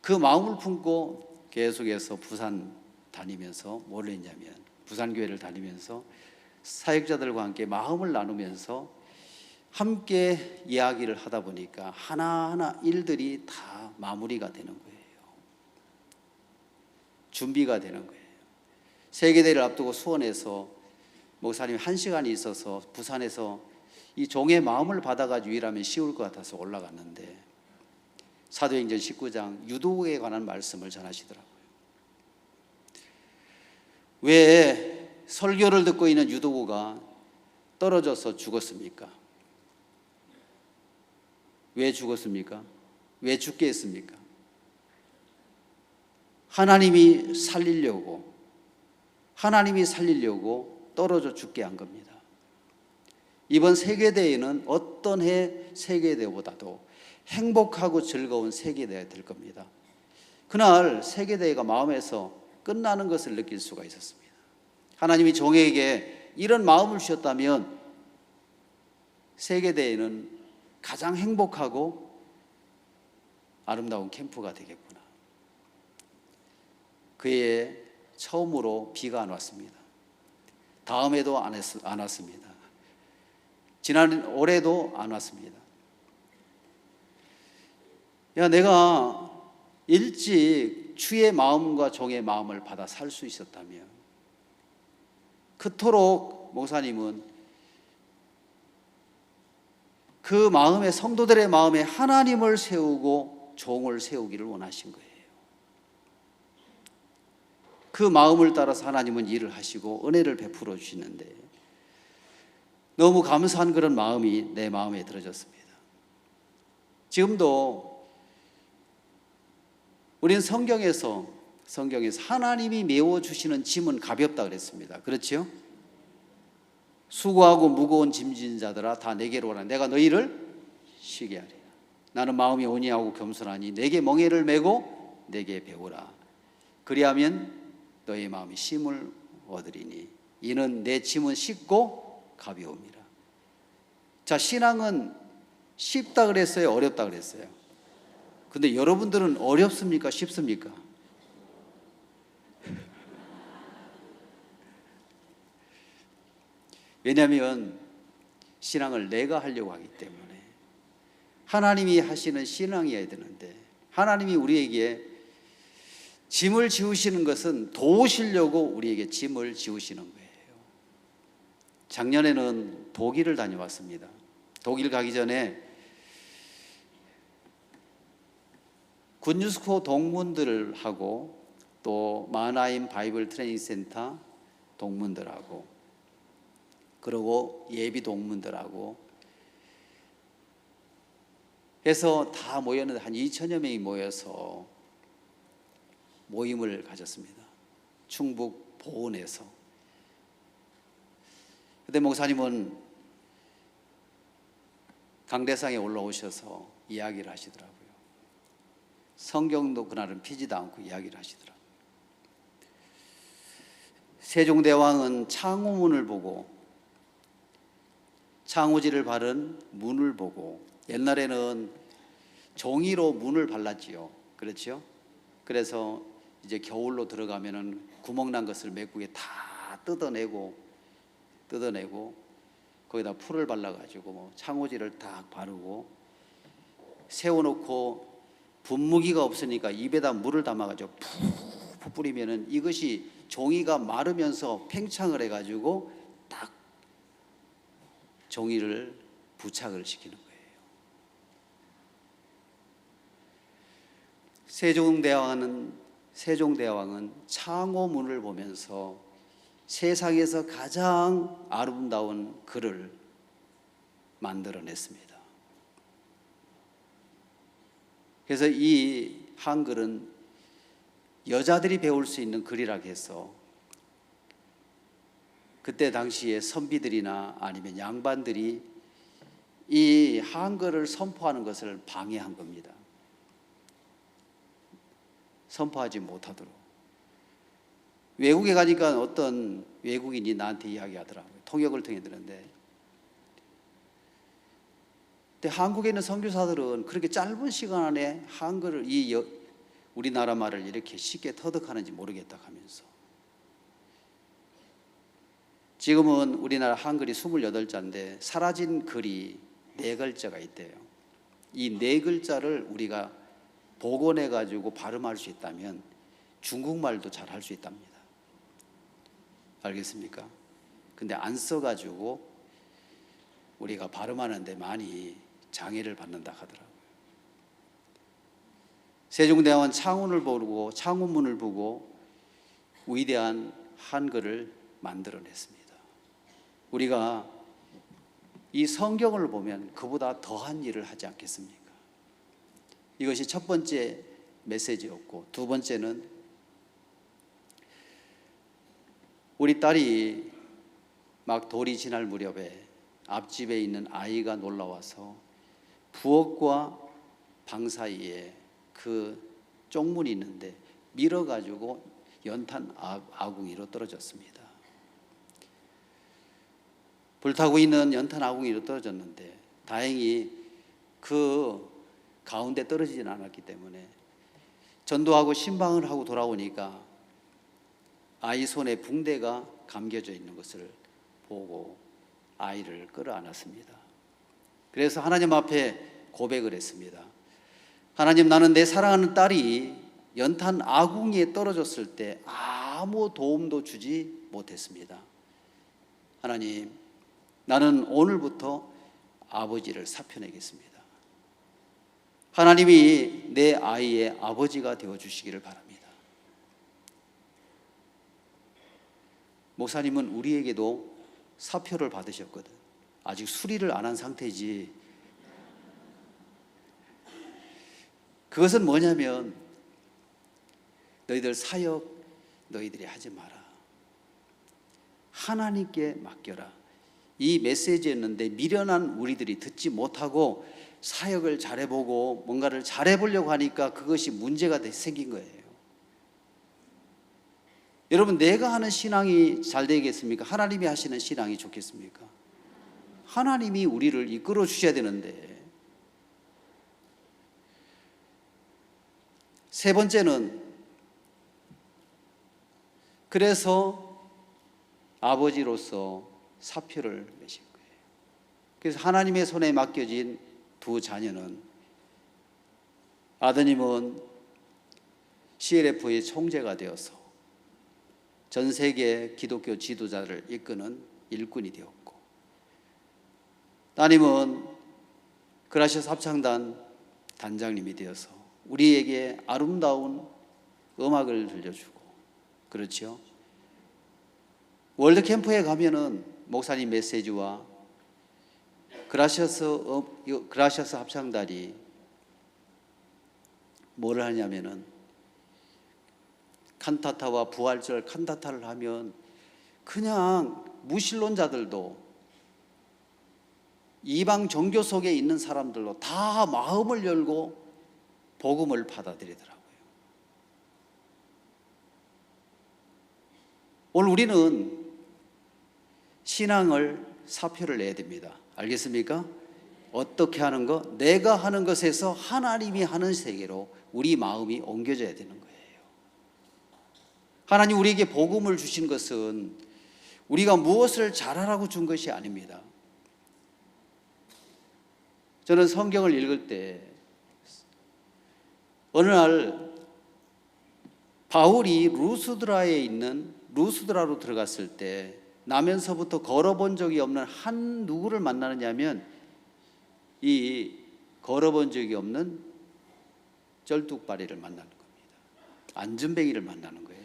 그 마음을 품고 계속해서 부산 다니면서 뭘 했냐면 부산교회를 다니면서 사역자들과 함께 마음을 나누면서 함께 이야기를 하다 보니까 하나하나 일들이 다 마무리가 되는 거예요. 준비가 되는 거예요. 세계대회를 앞두고 수원에서 목사님 1시간이 있어서 부산에서 이 종의 마음을 받아가지고 일하면 쉬울 것 같아서 올라갔는데 사도행전 19장 유도에 관한 말씀을 전하시더라고요. 왜 설교를 듣고 있는 유도구가 떨어져서 죽었습니까? 왜 죽었습니까? 왜 죽게 했습니까? 하나님이 살리려고 떨어져 죽게 한 겁니다. 이번 세계대회는 어떤 해 세계대회보다도 행복하고 즐거운 세계대회가 될 겁니다. 그날 세계대회가 마음에서 끝나는 것을 느낄 수가 있었습니다. 하나님이 종에게 이런 마음을 주셨다면 세계대회는 가장 행복하고 아름다운 캠프가 되겠구나. 그해 처음으로 비가 안 왔습니다. 다음에도 안 왔습니다. 지난 올해도 안 왔습니다. 내가 일찍 주의 마음과 종의 마음을 받아 살 수 있었다면 그토록 목사님은 그 마음에 성도들의 마음에 하나님을 세우고 종을 세우기를 원하신 거예요. 그 마음을 따라서 하나님은 일을 하시고 은혜를 베풀어 주시는데 너무 감사한 그런 마음이 내 마음에 들어졌습니다. 지금도 우리는 성경에서 하나님이 메워주시는 짐은 가볍다 그랬습니다. 그렇죠? 수고하고 무거운 짐진 자들아 다 내게로 오라. 내가 너희를 쉬게 하리라. 나는 마음이 온유하고 겸손하니 내게 멍에를 메고 내게 배우라. 그리하면 너의 마음이 쉼을 얻으리니 이는 내 짐은 쉽고 가벼움이라. 자, 신앙은 쉽다 그랬어요, 어렵다 그랬어요? 근데 여러분들은 어렵습니까, 쉽습니까? 왜냐하면 신앙을 내가 하려고 하기 때문에. 하나님이 하시는 신앙이어야 되는데, 하나님이 우리에게 짐을 지우시는 것은 도우시려고 우리에게 짐을 지우시는 거예요. 작년에는 독일을 다녀왔습니다. 독일 가기 전에 군유스코 동문들하고 또 마나임 바이블 트레이닝 센터 동문들하고 그리고 예비 동문들하고 해서 다 모였는데 한 2천여 명이 모여서 모임을 가졌습니다. 충북 보은에서. 그때 목사님은 강대상에 올라오셔서 이야기를 하시더라고요. 성경도 그날은 피지도 않고 이야기를 하시더라고요. 세종대왕은 창호문을 보고 창호지를 바른 문을 보고, 옛날에는 종이로 문을 발랐지요. 그렇죠? 그래서 이제 겨울로 들어가면은 구멍난 것을 메꾸게 다 뜯어내고 거기다 풀을 발라가지고 뭐 창호지를 딱 바르고 세워놓고 분무기가 없으니까 입에다 물을 담아가지고 푹 뿌리면은 이것이 종이가 마르면서 팽창을 해가지고 딱 종이를 부착을 시키는 거예요. 세종대왕은 창호문을 보면서 세상에서 가장 아름다운 글을 만들어냈습니다. 그래서 이 한글은 여자들이 배울 수 있는 글이라고 해서 그때 당시에 선비들이나 아니면 양반들이 이 한글을 선포하는 것을 방해한 겁니다. 선포하지 못하도록. 외국에 가니까 어떤 외국인이 나한테 이야기하더라고요. 통역을 통해 들었는데, 근데 한국에 있는 선교사들은 그렇게 짧은 시간 안에 한글을 우리나라 말을 이렇게 쉽게 터득하는지 모르겠다 하면서, 지금은 우리나라 한글이 28자인데 사라진 글이 4글자가 있대요. 이 4글자를 우리가 복원해 가지고 발음할 수 있다면 중국말도 잘 할 수 있답니다. 알겠습니까? 근데 안 써가지고 우리가 발음하는데 많이 장애를 받는다 하더라고요. 세종대왕은 창호문을 보고 위대한 한글을 만들어냈습니다. 우리가 이 성경을 보면 그보다 더한 일을 하지 않겠습니까? 이것이 첫 번째 메시지였고, 두 번째는 우리 딸이 막 돌이 지날 무렵에 앞집에 있는 아이가 놀라와서 부엌과 방 사이에 그 쪽문이 있는데 밀어가지고 연탄 아궁이로 떨어졌습니다. 불타고 있는 연탄 아궁이로 떨어졌는데 다행히 그 가운데 떨어지진 않았기 때문에 전도하고 신방을 하고 돌아오니까 아이 손에 붕대가 감겨져 있는 것을 보고 아이를 끌어안았습니다. 그래서 하나님 앞에 고백을 했습니다. 하나님, 나는 내 사랑하는 딸이 연탄 아궁이에 떨어졌을 때 아무 도움도 주지 못했습니다. 하나님, 나는 오늘부터 아버지를 사표내겠습니다. 하나님이 내 아이의 아버지가 되어주시기를 바랍니다. 목사님은 우리에게도 사표를 받으셨거든. 아직 수리를 안 한 상태지. 그것은 뭐냐면, 너희들 사역 너희들이 하지 마라. 하나님께 맡겨라. 이 메시지였는데 미련한 우리들이 듣지 못하고 사역을 잘해보고 뭔가를 잘해보려고 하니까 그것이 문제가 생긴 거예요. 여러분, 내가 하는 신앙이 잘 되겠습니까? 하나님이 하시는 신앙이 좋겠습니까? 하나님이 우리를 이끌어 주셔야 되는데. 세 번째는, 그래서 아버지로서 사표를 내신 거예요. 그래서 하나님의 손에 맡겨진 두 자녀는, 아드님은 CLF의 총재가 되어서 전 세계 기독교 지도자를 이끄는 일꾼이 되었고, 따님은 그라시아스 합창단 단장님이 되어서 우리에게 아름다운 음악을 들려주고, 그렇죠? 월드캠프에 가면은 목사님 메시지와 그라시아스 합창단이 뭐를 하냐면은 칸타타와 부활절 칸타타를 하면 그냥 무신론자들도 이방 종교 속에 있는 사람들로 다 마음을 열고 복음을 받아들이더라고요. 오늘 우리는 신앙을 사표를 내야 됩니다. 알겠습니까? 어떻게 하는 것? 내가 하는 것에서 하나님이 하는 세계로 우리 마음이 옮겨져야 되는 거예요. 하나님 우리에게 복음을 주신 것은 우리가 무엇을 잘하라고 준 것이 아닙니다. 저는 성경을 읽을 때 어느 날 바울이 루스드라로 들어갔을 때 나면서부터 걸어본 적이 없는 한 누구를 만나느냐면 이 걸어본 적이 없는 쩔뚝바리를 만나는 겁니다. 안전뱅이를 만나는 거예요.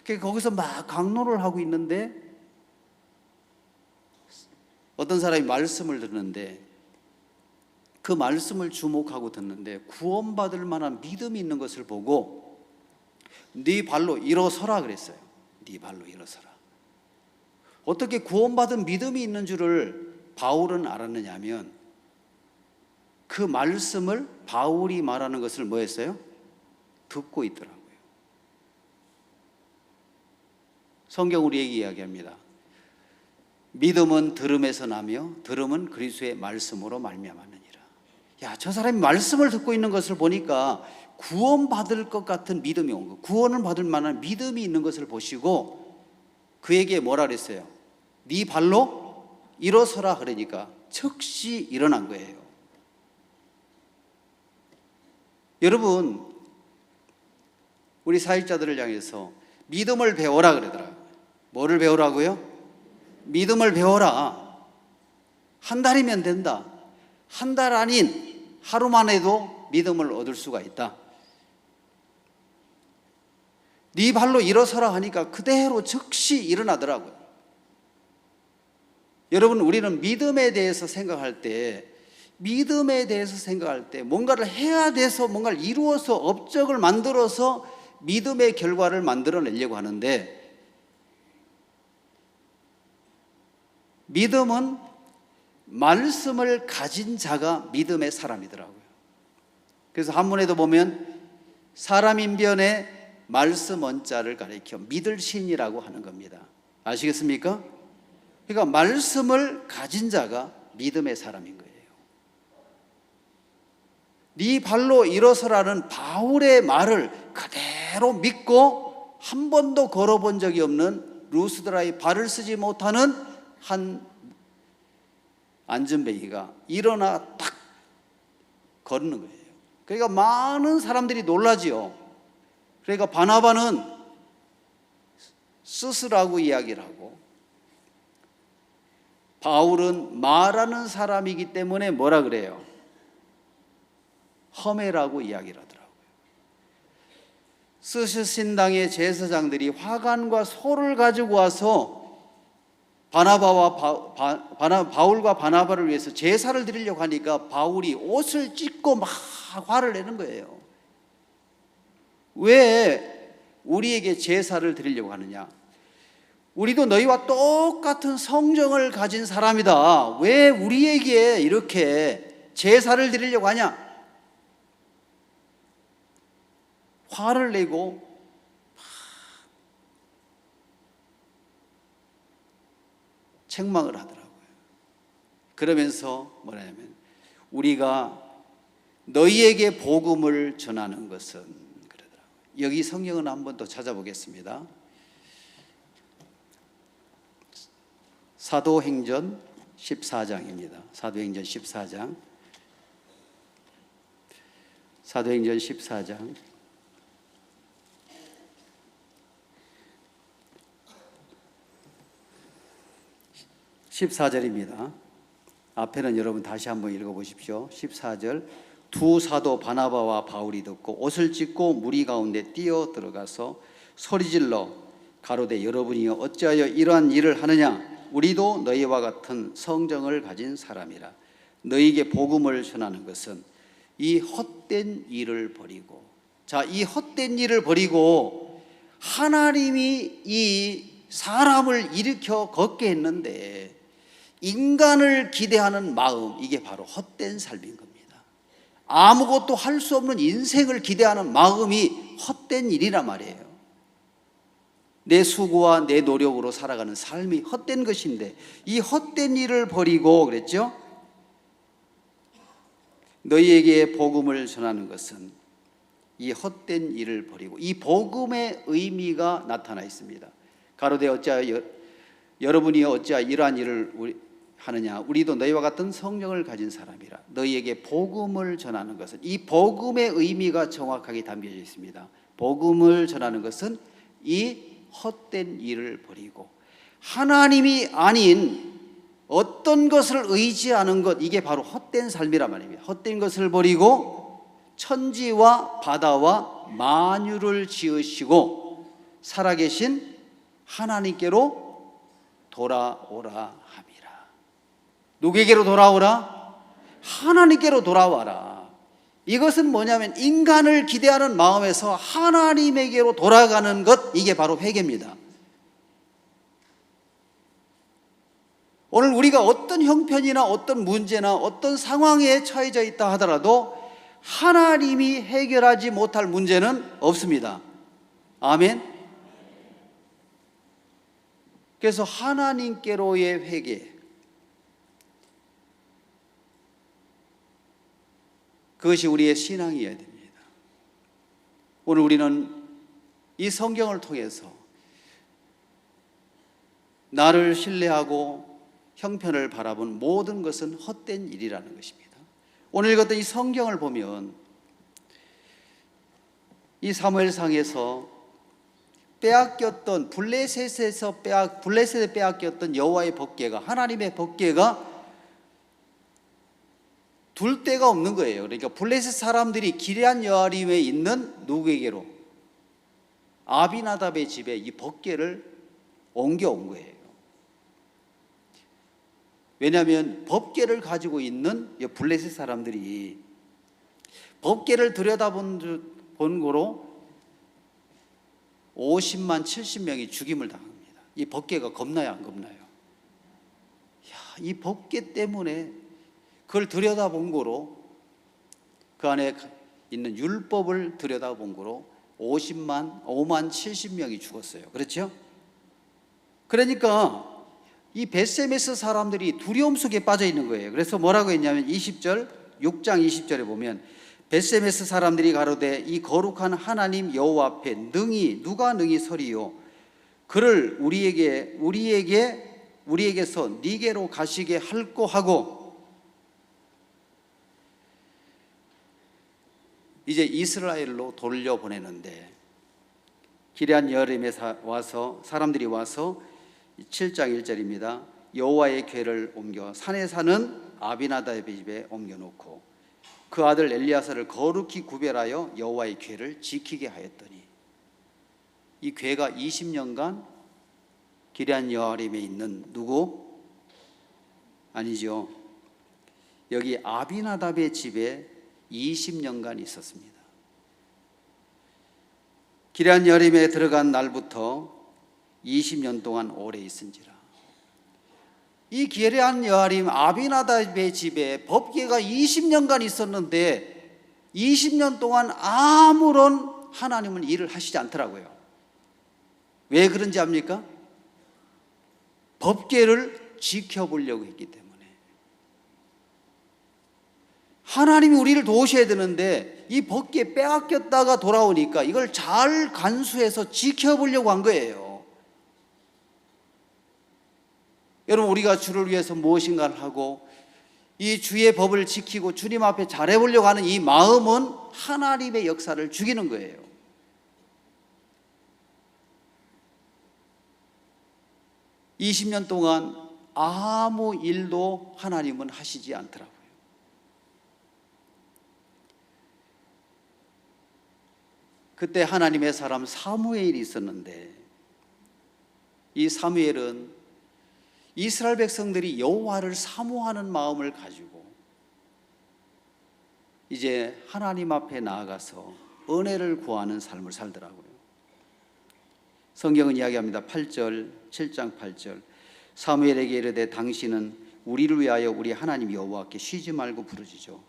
그러니까 거기서 막 강론을 하고 있는데 어떤 사람이 말씀을 듣는데 그 말씀을 주목하고 듣는데 구원받을 만한 믿음이 있는 것을 보고 네 발로 일어서라 그랬어요. 네 발로 일어서라. 어떻게 구원받은 믿음이 있는 줄을 바울은 알았느냐 하면 그 말씀을 바울이 말하는 것을 뭐 했어요? 듣고 있더라고요. 성경 우리에게 이야기합니다. 믿음은 들음에서 나며 들음은 그리스도의 말씀으로 말미암았느니라. 야, 저 사람이 말씀을 듣고 있는 것을 보니까 구원받을 것 같은 믿음이 온 거, 구원을 받을 만한 믿음이 있는 것을 보시고 그에게 뭐라 그랬어요? 네 발로 일어서라 그러니까 즉시 일어난 거예요. 여러분, 우리 사역자들을 향해서 믿음을 배워라 그러더라고요. 뭐를 배우라고요? 믿음을 배워라. 한 달이면 된다. 한 달 아닌 하루만 해도 믿음을 얻을 수가 있다. 네 발로 일어서라 하니까 그대로 즉시 일어나더라고요. 여러분, 우리는 믿음에 대해서 생각할 때 뭔가를 해야 돼서 뭔가를 이루어서 업적을 만들어서 믿음의 결과를 만들어내려고 하는데, 믿음은 말씀을 가진 자가 믿음의 사람이더라고요. 그래서 한문에도 보면 사람인변에 말씀 원자를 가리켜 믿을 신이라고 하는 겁니다. 아시겠습니까? 그러니까 말씀을 가진 자가 믿음의 사람인 거예요. 네 발로 일어서라는 바울의 말을 그대로 믿고 한 번도 걸어본 적이 없는 루스드라의 발을 쓰지 못하는 한 안전뱅이가 일어나 딱 걷는 거예요. 그러니까 많은 사람들이 놀라지요. 그러니까 바나바는 스스라고 이야기를 하고 바울은 말하는 사람이기 때문에 뭐라 그래요? 허메라고 이야기를 하더라고요. 스신당의 제사장들이 화관과 소를 가지고 와서 바울과 바나바를 위해서 제사를 드리려고 하니까 바울이 옷을 찢고 막 화를 내는 거예요. 왜 우리에게 제사를 드리려고 하느냐? 우리도 너희와 똑같은 성정을 가진 사람이다. 왜 우리에게 이렇게 제사를 드리려고 하냐? 화를 내고 책망을 하더라고요. 그러면서 뭐냐면 우리가 너희에게 복음을 전하는 것은 그러더라고요. 여기 성경은 한번 더 찾아보겠습니다. 사도행전 14장입니다. 사도행전 14장. 사도행전 14장 14절입니다. 앞에는 여러분 다시 한번 읽어보십시오. 14절. 두 사도 바나바와 바울이 듣고 옷을 찢고 무리 가운데 뛰어 들어가서 소리질러 가로되 여러분이 어찌하여 이러한 일을 하느냐? 우리도 너희와 같은 성정을 가진 사람이라. 너희에게 복음을 전하는 것은 이 헛된 일을 버리고, 자, 이 헛된 일을 버리고 하나님이 이 사람을 일으켜 걷게 했는데 인간을 기대하는 마음, 이게 바로 헛된 삶인 겁니다. 아무것도 할 수 없는 인생을 기대하는 마음이 헛된 일이란 말이에요. 내 수고와 내 노력으로 살아가는 삶이 헛된 것인데 이 헛된 일을 버리고 그랬죠? 너희에게 복음을 전하는 것은 이 헛된 일을 버리고, 이 복음의 의미가 나타나 있습니다. 가로되 어찌하여 여러분이 어찌하여 이러한 일을 하느냐? 우리도 너희와 같은 성령을 가진 사람이라. 너희에게 복음을 전하는 것은, 이 복음의 의미가 정확하게 담겨져 있습니다. 복음을 전하는 것은 이 헛된 일을 버리고 하나님이 아닌 어떤 것을 의지하는 것, 이게 바로 헛된 삶이란 말입니다. 헛된 것을 버리고 천지와 바다와 만유를 지으시고 살아계신 하나님께로 돌아오라 함이라. 누구에게로 돌아오라? 하나님께로 돌아와라. 이것은 뭐냐면 인간을 기대하는 마음에서 하나님에게로 돌아가는 것, 이게 바로 회개입니다. 오늘 우리가 어떤 형편이나 어떤 문제나 어떤 상황에 처해져 있다 하더라도 하나님이 해결하지 못할 문제는 없습니다. 아멘. 그래서 하나님께로의 회개, 그것이 우리의 신앙이어야 됩니다. 오늘 우리는 이 성경을 통해서 나를 신뢰하고 형편을 바라본 모든 것은 헛된 일이라는 것입니다. 오늘 읽었던 이 성경을 보면 이 사무엘상에서 빼앗겼던 블레셋에 빼앗겼던 여호와의 법궤가, 하나님의 법궤가 둘 데가 없는 거예요. 그러니까 블레셋 사람들이 기럇 여아림에 있는 누구에게로? 아비나답의 집에 이 법궤를 옮겨온 거예요. 왜냐하면 법궤를 가지고 있는 블레셋 사람들이 법궤를 들여다본 거로 50만 70명이 죽임을 당합니다. 이 법궤가 겁나요, 안 겁나요? 이 법궤 때문에 그걸 들여다본 거로, 그 안에 있는 율법을 들여다본 거로 5만 70명이 죽었어요. 그렇죠? 그러니까 이 벳세메스 사람들이 두려움 속에 빠져 있는 거예요. 그래서 뭐라고 했냐면 20절, 6장 20절에 보면 벳세메스 사람들이 가로되 이 거룩한 하나님 여호와 앞에 누가 능히 서리요? 그를 우리에게서 니게로 가시게 할꼬 하고, 이제 이스라엘로 돌려보내는데 기럇 여아림에 와서 사람들이 와서 7장 1절입니다. 여호와의 궤를 옮겨 산에 사는 아비나답의 집에 옮겨놓고 그 아들 엘리야사를 거룩히 구별하여 여호와의 궤를 지키게 하였더니, 이 궤가 20년간 기럇 여아림에 있는 누구? 아니죠. 여기 아비나답의 집에 20년간 있었습니다. 기럇 여아림에 들어간 날부터 20년 동안 오래 있은지라. 이 게레한 여아림 아비나답의 집에 법궤가 20년간 있었는데 20년 동안 아무런 하나님은 일을 하시지 않더라고요. 왜 그런지 압니까? 법궤를 지켜보려고 했기 때문에. 하나님이 우리를 도우셔야 되는데 이 법궤 빼앗겼다가 돌아오니까 이걸 잘 간수해서 지켜보려고 한 거예요. 여러분, 우리가 주를 위해서 무엇인가를 하고 이 주의 법을 지키고 주님 앞에 잘해보려고 하는 이 마음은 하나님의 역사를 죽이는 거예요. (20년) 동안 아무 일도 하나님은 하시지 않더라고요. 그때 하나님의 사람 사무엘이 있었는데, 이 사무엘은 이스라엘 백성들이 여호와를 사모하는 마음을 가지고 이제 하나님 앞에 나아가서 은혜를 구하는 삶을 살더라고요. 성경은 이야기합니다. 8절, 7장 8절. 사무엘에게 이르되 당신은 우리를 위하여 우리 하나님 여호와께 쉬지 말고 부르짖어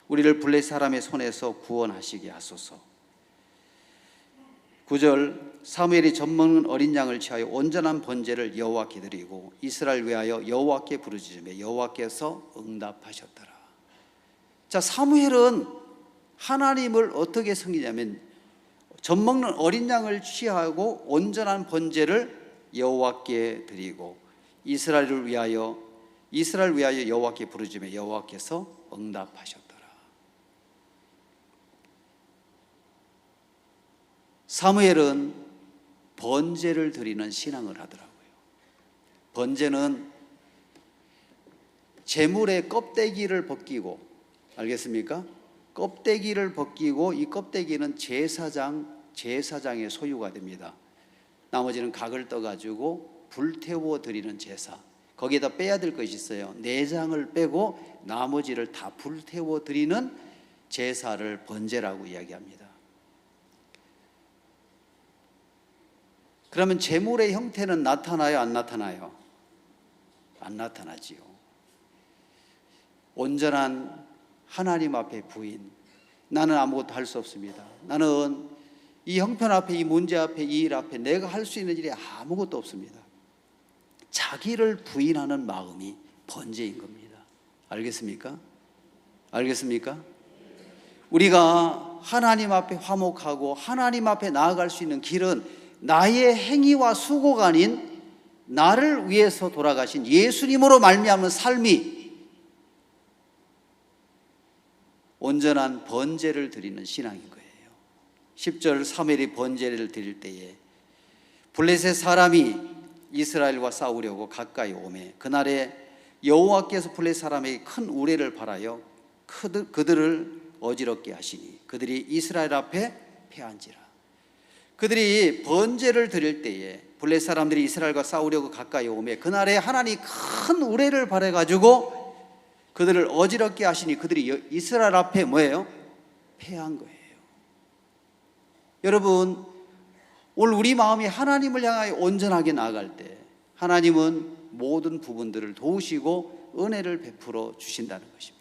우리를 블레셋 사람의 손에서 구원하시게 하소서. 9절. 사무엘이 젖먹는 어린 양을 취하여 온전한 번제를 여호와께 드리고 이스라엘 위하여 여호와께 부르짖으며 여호와께서 응답하셨더라. 자, 사무엘은 하나님을 어떻게 섬기냐면 젖먹는 어린 양을 취하고 온전한 번제를 여호와께 드리고 이스라엘 위하여 여호와께 부르짖으며 여호와께서 응답하셨더라. 사무엘은 번제를 드리는 신앙을 하더라고요. 번제는 제물의 껍데기를 벗기고, 알겠습니까? 껍데기를 벗기고 이 껍데기는 제사장의 소유가 됩니다. 나머지는 각을 떠가지고 불태워 드리는 제사. 거기에다 빼야 될 것이 있어요. 내장을 빼고 나머지를 다 불태워 드리는 제사를 번제라고 이야기합니다. 그러면 제물의 형태는 나타나요, 안 나타나요? 안 나타나지요. 온전한 하나님 앞에 부인, 나는 아무것도 할 수 없습니다. 나는 이 형편 앞에, 이 문제 앞에, 이 일 앞에 내가 할 수 있는 일이 아무것도 없습니다. 자기를 부인하는 마음이 번제인 겁니다. 알겠습니까? 알겠습니까? 우리가 하나님 앞에 화목하고 하나님 앞에 나아갈 수 있는 길은 나의 행위와 수고가 아닌 나를 위해서 돌아가신 예수님으로 말미암은 삶이 온전한 번제를 드리는 신앙인 거예요. 10절. 사무엘이 번제를 드릴 때에 블레셋 사람이 이스라엘과 싸우려고 가까이 오매 그날에 여호와께서 블레셋 사람에게 큰 우레를 발하여 그들을 어지럽게 하시니 그들이 이스라엘 앞에 패한지라. 그들이 번제를 드릴 때에 블레셋 사람들이 이스라엘과 싸우려고 가까이 오매 그날에 하나님이 큰 우레를 발해가지고 그들을 어지럽게 하시니 그들이 이스라엘 앞에 뭐예요? 패한 거예요. 여러분, 오늘 우리 마음이 하나님을 향하여 온전하게 나아갈 때 하나님은 모든 부분들을 도우시고 은혜를 베풀어 주신다는 것입니다.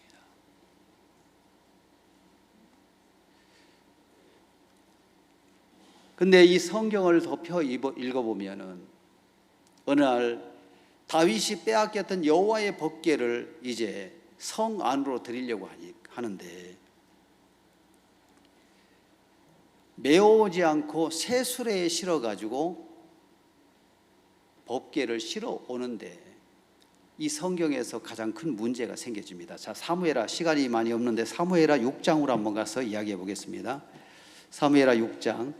근데 이 성경을 덮여 읽어보면은 어느 날 다윗이 빼앗겼던 여호와의 법궤를 이제 성 안으로 드리려고 하는데 메어오지 않고 새 수레에 실어가지고 법궤를 실어 오는데 이 성경에서 가장 큰 문제가 생겨집니다. 자, 사무엘하, 시간이 많이 없는데 사무엘하 6장으로 한번 가서 이야기해 보겠습니다. 사무엘하 6장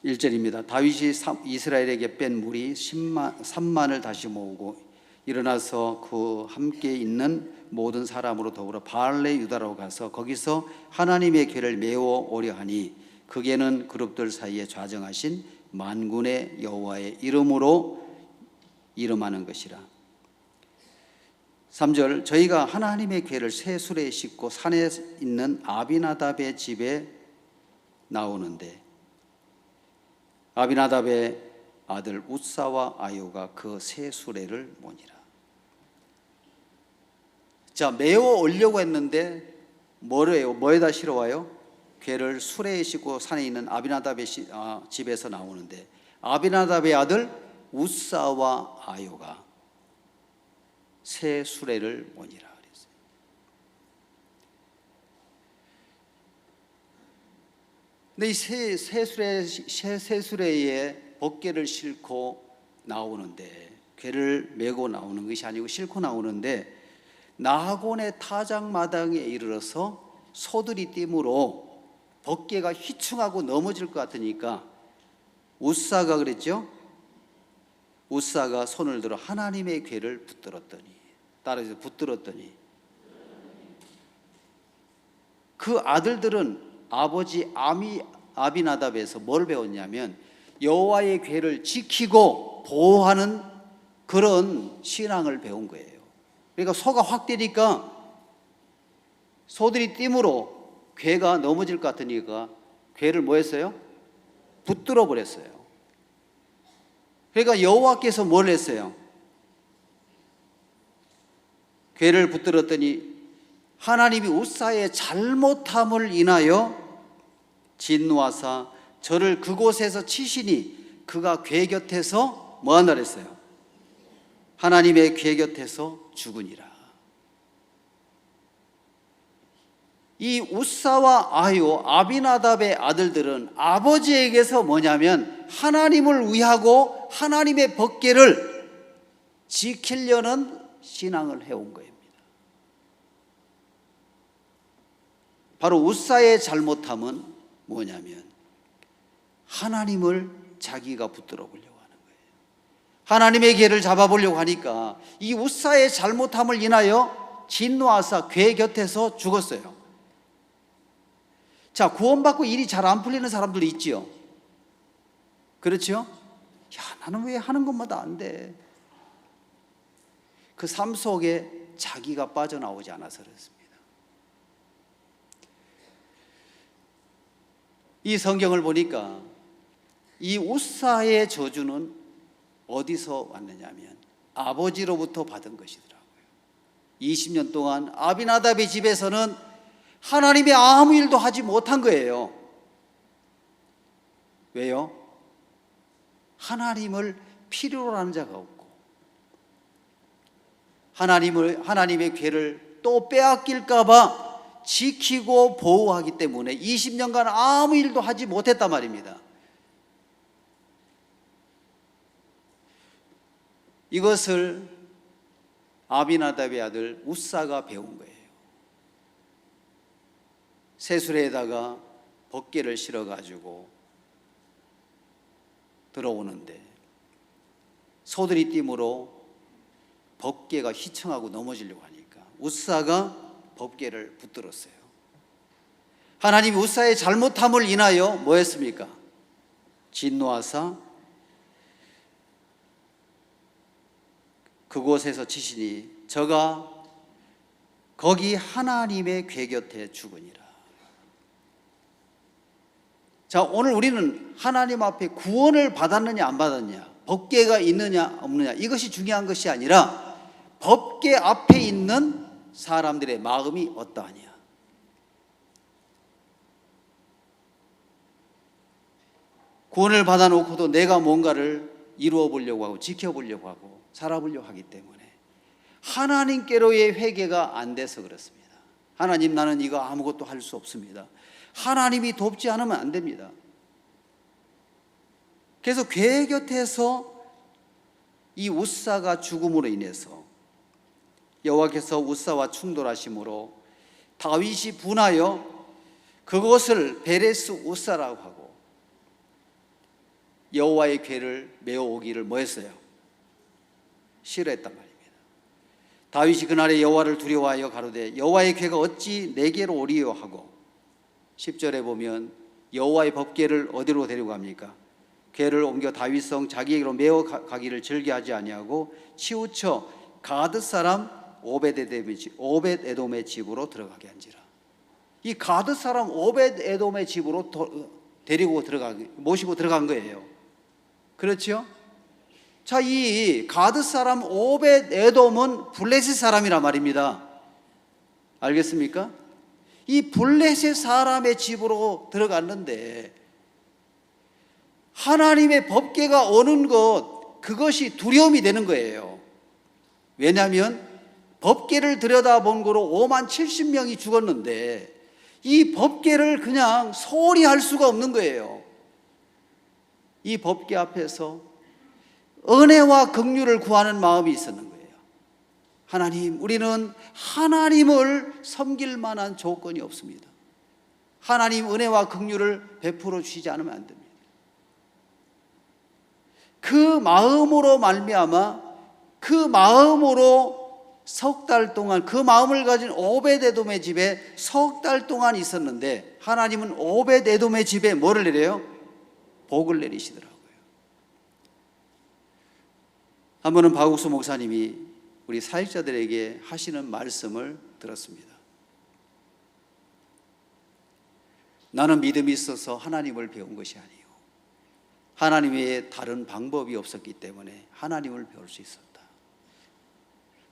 1절입니다. 다윗이 이스라엘에게 뺀 무리 3만을 다시 모으고 일어나서 그 함께 있는 모든 사람으로 더불어 바알레 유다로 가서 거기서 하나님의 궤를 메워 오려 하니 그 궤는 그룹들 사이에 좌정하신 만군의 여호와의 이름으로 이름하는 것이라. 3절 저희가 하나님의 궤를 새 수레에 싣고 산에 있는 아비나답의 집에 나오는데 아비나답의 아들 웃사와 아요가 그 새 수레를 모니라. 자, 메어 오려고 했는데 뭐래요? 뭐에다 실어와요? 궤를 수레에 싣고 산에 있는 아비나답의 집에서 나오는데 아비나답의 아들 웃사와 아요가 새 수레를 모니라 그랬어요. 근데 이 새 수레에 벗개를 싣고 나오는데 궤를 메고 나오는 것이 아니고 싣고 나오는데 나곤의 타작마당에 이르러서 소들이 띠므로 벗개가 휘청하고 넘어질 것 같으니까 웃사가 그랬죠? 웃사가 손을 들어 하나님의 궤를 붙들었더니, 따라서 붙들었더니 그 아들들은 아버지 아비나답에서 뭘 배웠냐면 여호와의 궤를 지키고 보호하는 그런 신앙을 배운 거예요. 그러니까 소가 확 뛰니까 소들이 띠므로 궤가 넘어질 것 같으니까 궤를 뭐 했어요? 붙들어 버렸어요. 그러니까 여호와께서 뭘 했어요? 궤를 붙들었더니 하나님이 웃사의 잘못함을 인하여 진노하사 저를 그곳에서 치시니 그가 궤 곁에서 뭐 한다 그랬어요? 하나님의 궤 곁에서 죽으니라. 이 웃사와 아요, 아비나답의 아들들은 아버지에게서 뭐냐면 하나님을 위하고 하나님의 법궤를 지키려는 신앙을 해온 겁니다. 바로 웃사의 잘못함은 뭐냐면 하나님을 자기가 붙들어 보려고 하는 거예요. 하나님의 궤를 잡아보려고 하니까 이 웃사의 잘못함을 인하여 진노하사 궤 곁에서 죽었어요. 자, 구원받고 일이 잘 안 풀리는 사람들도 있지요. 그렇죠? 야, 나는 왜 하는 것마다 안 돼? 그 삶 속에 자기가 빠져나오지 않아서 그렇습니다. 이 성경을 보니까 이 웃사의 저주는 어디서 왔느냐면 아버지로부터 받은 것이더라고요. 20년 동안 아비나답의 집에서는 하나님이 아무 일도 하지 못한 거예요. 왜요? 하나님을 필요로 하는 자가 없고 하나님의 궤를 또 빼앗길까 봐 지키고 보호하기 때문에 20년간 아무 일도 하지 못했단 말입니다. 이것을 아비나답의 아들 웃사가 배운 거예요. 새수레에다가 벗개를 실어가지고 들어오는데 소들이 띠므로 벗개가 휘청하고 넘어지려고 하니까 웃사가 벗개를 붙들었어요. 하나님이 웃사의 잘못함을 인하여 뭐 했습니까? 진노하사 그곳에서 치시니 저가 거기 하나님의 궤 곁에 죽으니라. 자, 오늘 우리는 하나님 앞에 구원을 받았느냐 안 받았느냐, 법궤가 있느냐 없느냐, 이것이 중요한 것이 아니라 법궤 앞에 있는 사람들의 마음이 어떠하냐. 구원을 받아놓고도 내가 뭔가를 이루어 보려고 하고 지켜보려고 하고 살아보려고 하기 때문에 하나님께로의 회개가 안 돼서 그렇습니다. 하나님, 나는 이거 아무것도 할 수 없습니다. 하나님이 돕지 않으면 안 됩니다. 그래서 궤 곁에서 이 웃사가 죽음으로 인해서 여호와께서 웃사와 충돌하심으로 다윗이 분하여 그것을 베레스 웃사라고 하고 여호와의 궤를 메어 오기를 뭐 했어요? 싫어했단 말입니다. 다윗이 그날에 여호와를 두려워하여 가로되 여호와의 궤가 어찌 내게로 오리요 하고 10절에 보면 여호와의 법궤를 어디로 데리고 갑니까? 궤를 옮겨 다윗성 자기에게로 메어 가기를 즐겨하지 아니하고 치우쳐 가드 사람 오벳에돔의 집으로 들어가게 한지라. 이 가드 사람 오벳에돔의 집으로 모시고 들어간 거예요. 그렇죠? 자, 이 가드 사람 오벳에돔은 블레셋 사람이란 말입니다. 알겠습니까? 이 블레셋 사람의 집으로 들어갔는데 하나님의 법궤가 오는 그것이 두려움이 되는 거예요. 왜냐하면 법궤를 들여다본 거로 5만 70명이 죽었는데 이 법궤를 그냥 소홀히 할 수가 없는 거예요. 이 법궤 앞에서 은혜와 긍휼을 구하는 마음이 있었는 거예요. 하나님, 우리는 하나님을 섬길 만한 조건이 없습니다. 하나님 은혜와 긍휼을 베풀어 주시지 않으면 안 됩니다. 그 마음으로 말미암아 그 마음으로 석 달 동안 그 마음을 가진 오벳에돔의 집에 석 달 동안 있었는데 하나님은 오벳에돔의 집에 뭐를 내려요? 복을 내리시더라고요. 한 번은 박욱수 목사님이 우리 사역자들에게 하시는 말씀을 들었습니다. 나는 믿음이 있어서 하나님을 배운 것이 아니에요. 하나님 외에 다른 방법이 없었기 때문에 하나님을 배울 수 있었다.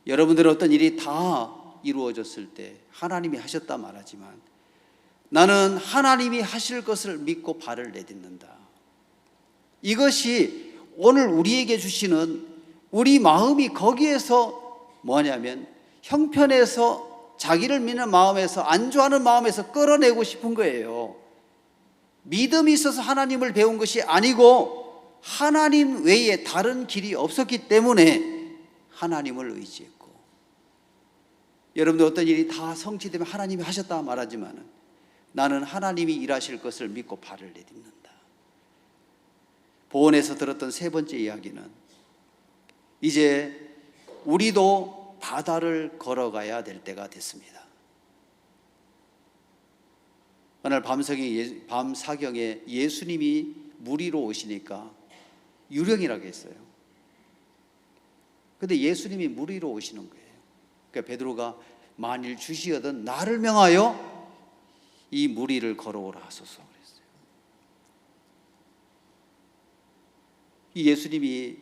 여러분들은 어떤 일이 다 이루어졌을 때 하나님이 하셨다 말하지만 나는 하나님이 하실 것을 믿고 발을 내딛는다. 이것이 오늘 우리에게 주시는 우리 마음이 거기에서 뭐냐면 형편에서 자기를 믿는 마음에서 안주하는 마음에서 끌어내고 싶은 거예요. 믿음이 있어서 하나님을 배운 것이 아니고 하나님 외에 다른 길이 없었기 때문에 하나님을 의지했고 여러분들 어떤 일이 다 성취되면 하나님이 하셨다 말하지만 나는 하나님이 일하실 것을 믿고 발을 내딛는다. 보원에서 들었던 세 번째 이야기는 이제 우리도 바다를 걸어가야 될 때가 됐습니다. 오늘 밤 사경에 예수님이 물 위로 오시니까 유령이라고 했어요. 근데 예수님이 물 위로 오시는 거예요. 그러니까 베드로가 만일 주시거든 나를 명하여 이 물 위를 걸어오라 하소서 그랬어요. 이 예수님이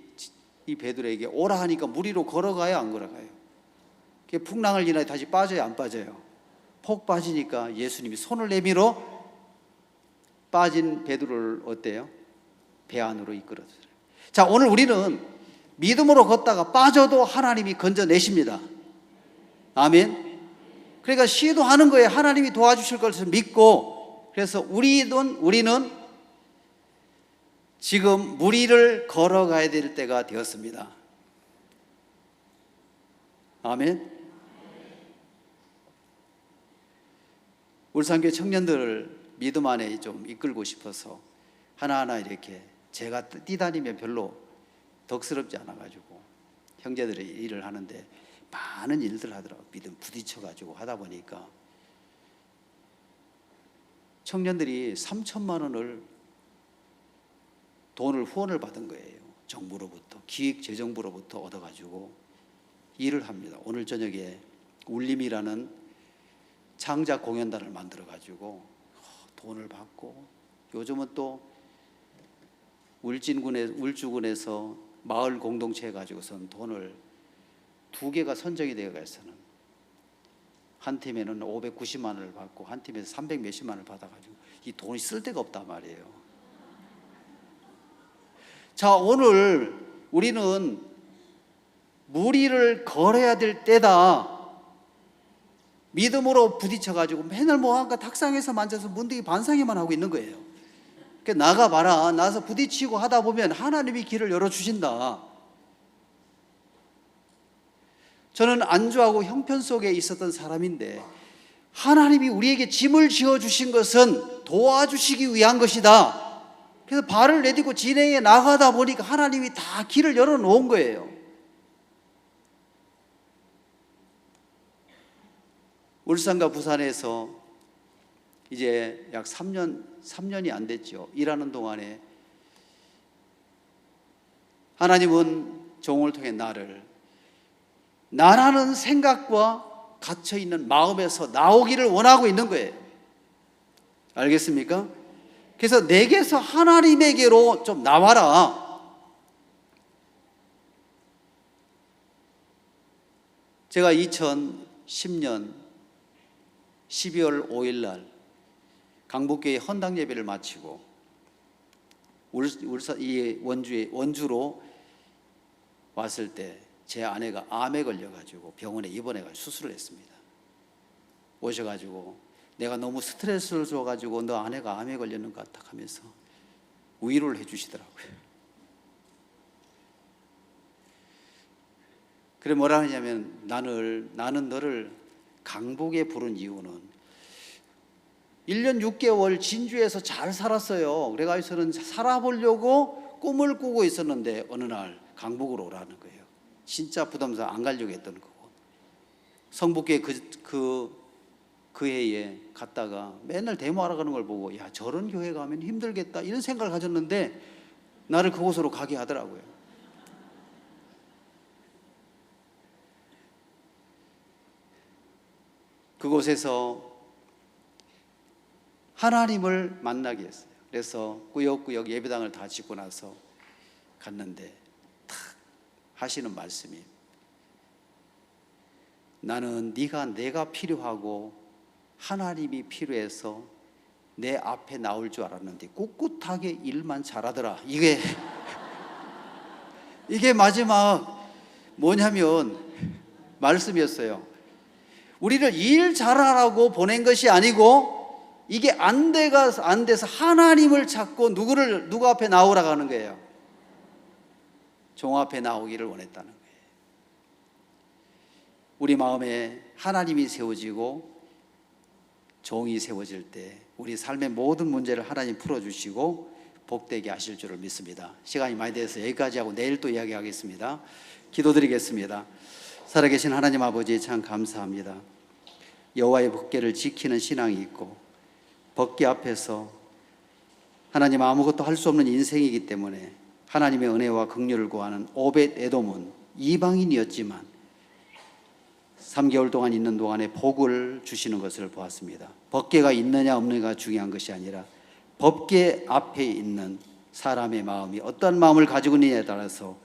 이 베드로에게 오라 하니까 물 위로 걸어가요, 안 걸어가요? 풍랑을 지나 다시 빠져요, 안 빠져요? 폭 빠지니까 예수님이 손을 내밀어 빠진 베드로를 어때요? 배 안으로 이끌어줘요. 자, 오늘 우리는 믿음으로 걷다가 빠져도 하나님이 건져내십니다. 아멘. 그러니까 시도하는 거예요. 하나님이 도와주실 것을 믿고. 그래서 우리는 지금 물 위를 걸어가야 될 때가 되었습니다. 아멘. 울산교회 청년들을 믿음 안에 좀 이끌고 싶어서 하나하나 이렇게 제가 뛰다니면 별로 덕스럽지 않아가지고 형제들이 일을 하는데 많은 일들 하더라고요. 믿음 부딪혀가지고 하다 보니까 청년들이 3천만 원을 돈을 후원을 받은 거예요. 정부로부터 기획재정부로부터 얻어가지고 일을 합니다. 오늘 저녁에 울림이라는 창작 공연단을 만들어가지고 돈을 받고 요즘은 또 울주군에서 마을 공동체 가지고선 돈을 2개가 선정이 되어 가서는 한 팀에는 590만 원을 받고 한 팀에서 300 몇십만 원을 받아가지고 이 돈이 쓸 데가 없단 말이에요. 자, 오늘 우리는 물 위를 걸어야 될 때다. 믿음으로 부딪혀가지고 맨날 뭐한가 탁상에서 만져서 문득이 반상회만 하고 있는 거예요. 그러니까 나가봐라. 나서 부딪히고 하다 보면 하나님이 길을 열어주신다. 저는 안주하고 형편 속에 있었던 사람인데 하나님이 우리에게 짐을 지어주신 것은 도와주시기 위한 것이다. 그래서 발을 내딛고 진행해 나가다 보니까 하나님이 다 길을 열어놓은 거예요. 울산과 부산에서 이제 약 3년이 안 됐죠. 일하는 동안에 하나님은 종을 통해 나를 나라는 생각과 갇혀 있는 마음에서 나오기를 원하고 있는 거예요. 알겠습니까? 그래서 내게서 하나님에게로 좀 나와라. 제가 2010년 12월 5일 날 강북교회 헌당 예배를 마치고 울산 이 원주로 왔을 때 제 아내가 암에 걸려가지고 병원에 입원해가지고 수술을 했습니다. 오셔가지고 내가 너무 스트레스를 줘가지고 너 아내가 암에 걸렸는 것 같다 하면서 위로를 해주시더라고요. 그래 뭐라 하냐면 나는 너를 강북에 부른 이유는 1년 6개월 진주에서 잘 살았어요. 그래가지고는 살아보려고 꿈을 꾸고 있었는데 어느 날 강북으로 오라는 거예요. 진짜 부담스러워 안 가려고 했던 거고, 성북교회 그 해에 갔다가 맨날 데모하러 가는 걸 보고 야 저런 교회 가면 힘들겠다 이런 생각을 가졌는데 나를 그곳으로 가게 하더라고요. 그곳에서 하나님을 만나게 했어요. 그래서 꾸역꾸역 예배당을 다 짓고 나서 갔는데 탁 하시는 말씀이, 나는 내가 필요하고 하나님이 필요해서 내 앞에 나올 줄 알았는데 꿋꿋하게 일만 잘하더라. 이게 마지막 뭐냐면 말씀이었어요. 우리를 일 잘하라고 보낸 것이 아니고 이게 안 돼서 하나님을 찾고 누구 앞에 나오라고 하는 거예요. 종 앞에 나오기를 원했다는 거예요. 우리 마음에 하나님이 세워지고 종이 세워질 때 우리 삶의 모든 문제를 하나님 풀어주시고 복되게 하실 줄을 믿습니다. 시간이 많이 돼서 여기까지 하고 내일 또 이야기하겠습니다. 기도드리겠습니다. 살아계신 하나님 아버지 참 감사합니다. 여호와의 법궤를 지키는 신앙이 있고 법궤 앞에서 하나님 아무것도 할 수 없는 인생이기 때문에 하나님의 은혜와 긍휼을 구하는 오벳 에돔은 이방인이었지만 3개월 동안 있는 동안에 복을 주시는 것을 보았습니다. 법궤가 있느냐 없느냐가 중요한 것이 아니라 법궤 앞에 있는 사람의 마음이 어떤 마음을 가지고 있느냐에 따라서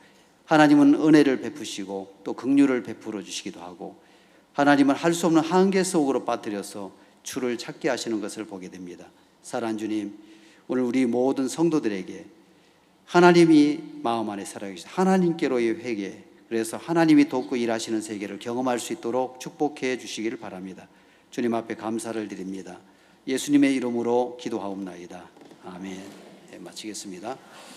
하나님은 은혜를 베푸시고 또 긍휼을 베풀어 주시기도 하고 하나님은 할 수 없는 한계 속으로 빠뜨려서 주를 찾게 하시는 것을 보게 됩니다. 사랑하는 주님, 오늘 우리 모든 성도들에게 하나님이 마음 안에 살아계신 하나님께로의 회개, 그래서 하나님이 돕고 일하시는 세계를 경험할 수 있도록 축복해 주시기를 바랍니다. 주님 앞에 감사를 드립니다. 예수님의 이름으로 기도하옵나이다. 아멘. 네, 마치겠습니다.